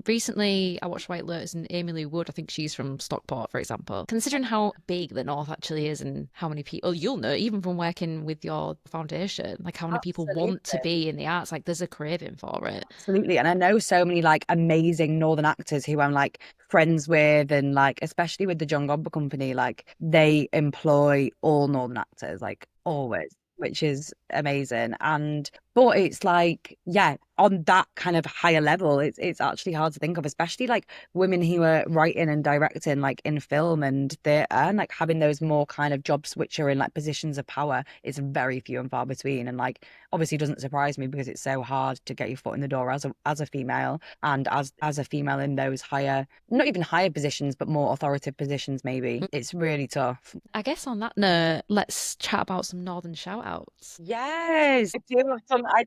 S1: Recently, I watched White Lotus and Amy Lee Wood. I think she's from Stockport, for example. Considering how big the North actually is and how many people, you'll know, even from working with your foundation, like how many people
S2: Absolutely.
S1: want to be in the arts. Like there's a craving for it.
S2: Absolutely. And I know so many like amazing Northern actors who I'm like friends with, and like especially with the John Godber company, like they employ all Northern actors, like always, which is amazing. And but it's like, yeah, on that kind of higher level, it's actually hard to think of, especially like women who are writing and directing like in film and theatre, and like having those more kind of jobs which are in like positions of power is very few and far between. And like obviously doesn't surprise me because it's so hard to get your foot in the door as a female, and as a female in those higher, not even higher positions but more authoritative positions, maybe it's really tough.
S1: I guess on that note, let's chat about some Northern shout outs.
S2: Yes, I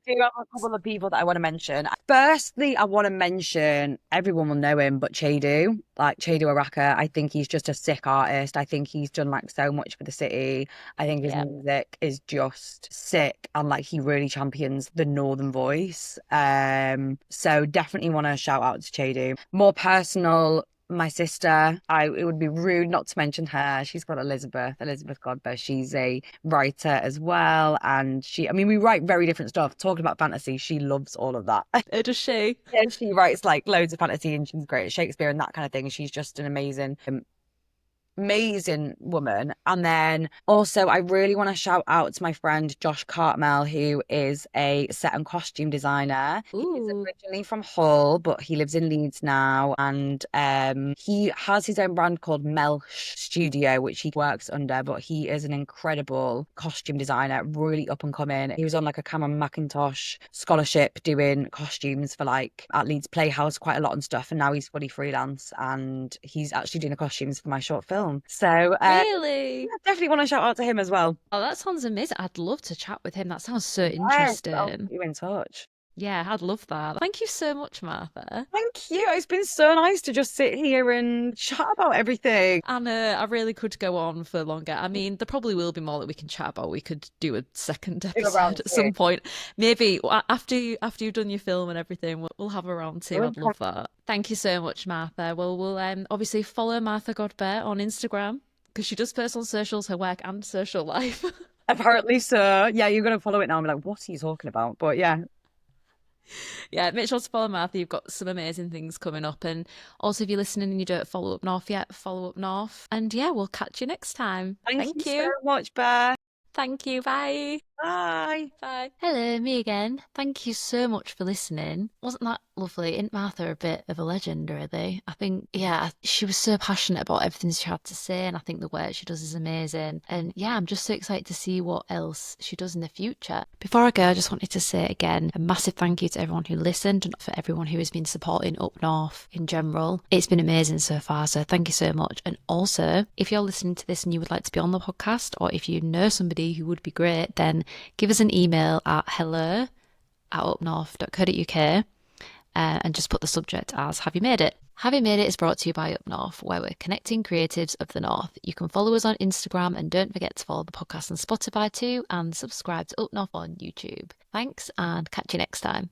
S2: do have a couple of people that I want to mention. Firstly, I want to mention, everyone will know him, but Chedu, like Chedu Araka. I think he's just a sick artist. I think he's done like so much for the city. I think his
S1: Yeah.
S2: music is just sick, and like he really champions the northern voice. So definitely want to shout out to Chedu. More personal, my sister, it would be rude not to mention her. She's got Elizabeth Godber. She's a writer as well. And I mean, we write very different stuff. Talking about fantasy, she loves all of that.
S1: Does she?
S2: Yeah, she writes like loads of fantasy, and she's great at Shakespeare and that kind of thing. She's just an amazing woman. And then also, I really want to shout out to my friend Josh Cartmel, who is a set and costume designer. He is
S1: Ooh.
S2: originally from Hull, but he lives in Leeds now. And he has his own brand called Melsh Studio, which he works under. But he is an incredible costume designer, really up and coming. He was on like a Cameron McIntosh scholarship doing costumes for like at Leeds Playhouse quite a lot and stuff. And now he's fully freelance, and he's actually doing the costumes for my short film. So
S1: Really?
S2: definitely want to shout out to him as well.
S1: Oh, that sounds amazing. I'd love to chat with him. That sounds so
S2: Yes, I'll
S1: interesting.
S2: put you in touch.
S1: Yeah, I'd love that. Thank you so much, Martha.
S2: Thank you. It's been so nice to just sit here and chat about everything.
S1: And I really could go on for longer. I mean, there probably will be more that we can chat about. We could do a second
S2: Do a round
S1: episode at
S2: two.
S1: some point. Maybe after you've done your film and everything, we'll have a round two. I'd love that. Thank you so much, Martha. Well, we'll obviously follow Martha Godber on Instagram because she does post on socials, her work and social life.
S2: Apparently so. Yeah, you're gonna follow it now. I'm like, what are you talking about? But yeah.
S1: Yeah, make sure to follow Martha. You've got some amazing things coming up. And also, if you're listening and you don't follow Up North yet, follow Up North. And yeah, we'll catch you next time.
S2: Thank you
S1: Thank
S2: so
S1: you.
S2: much, Bear.
S1: Thank you. Bye.
S2: Bye.
S1: Bye. Hello, me again. Thank you so much for listening. Wasn't that lovely? Isn't Martha a bit of a legend, really? I think, yeah, she was so passionate about everything she had to say, and I think the work she does is amazing. And yeah, I'm just so excited to see what else she does in the future. Before I go, I just wanted to say again a massive thank you to everyone who listened and for everyone who has been supporting Up North in general. It's been amazing so far, so thank you so much. And also, if you're listening to this and you would like to be on the podcast, or if you know somebody who would be great, then give us an email at hello@upnorth.co.uk and just put the subject as Have You Made It? Have You Made It is brought to you by Up North, where we're connecting creatives of the North. You can follow us on Instagram and don't forget to follow the podcast on Spotify too and subscribe to Up North on YouTube. Thanks and catch you next time.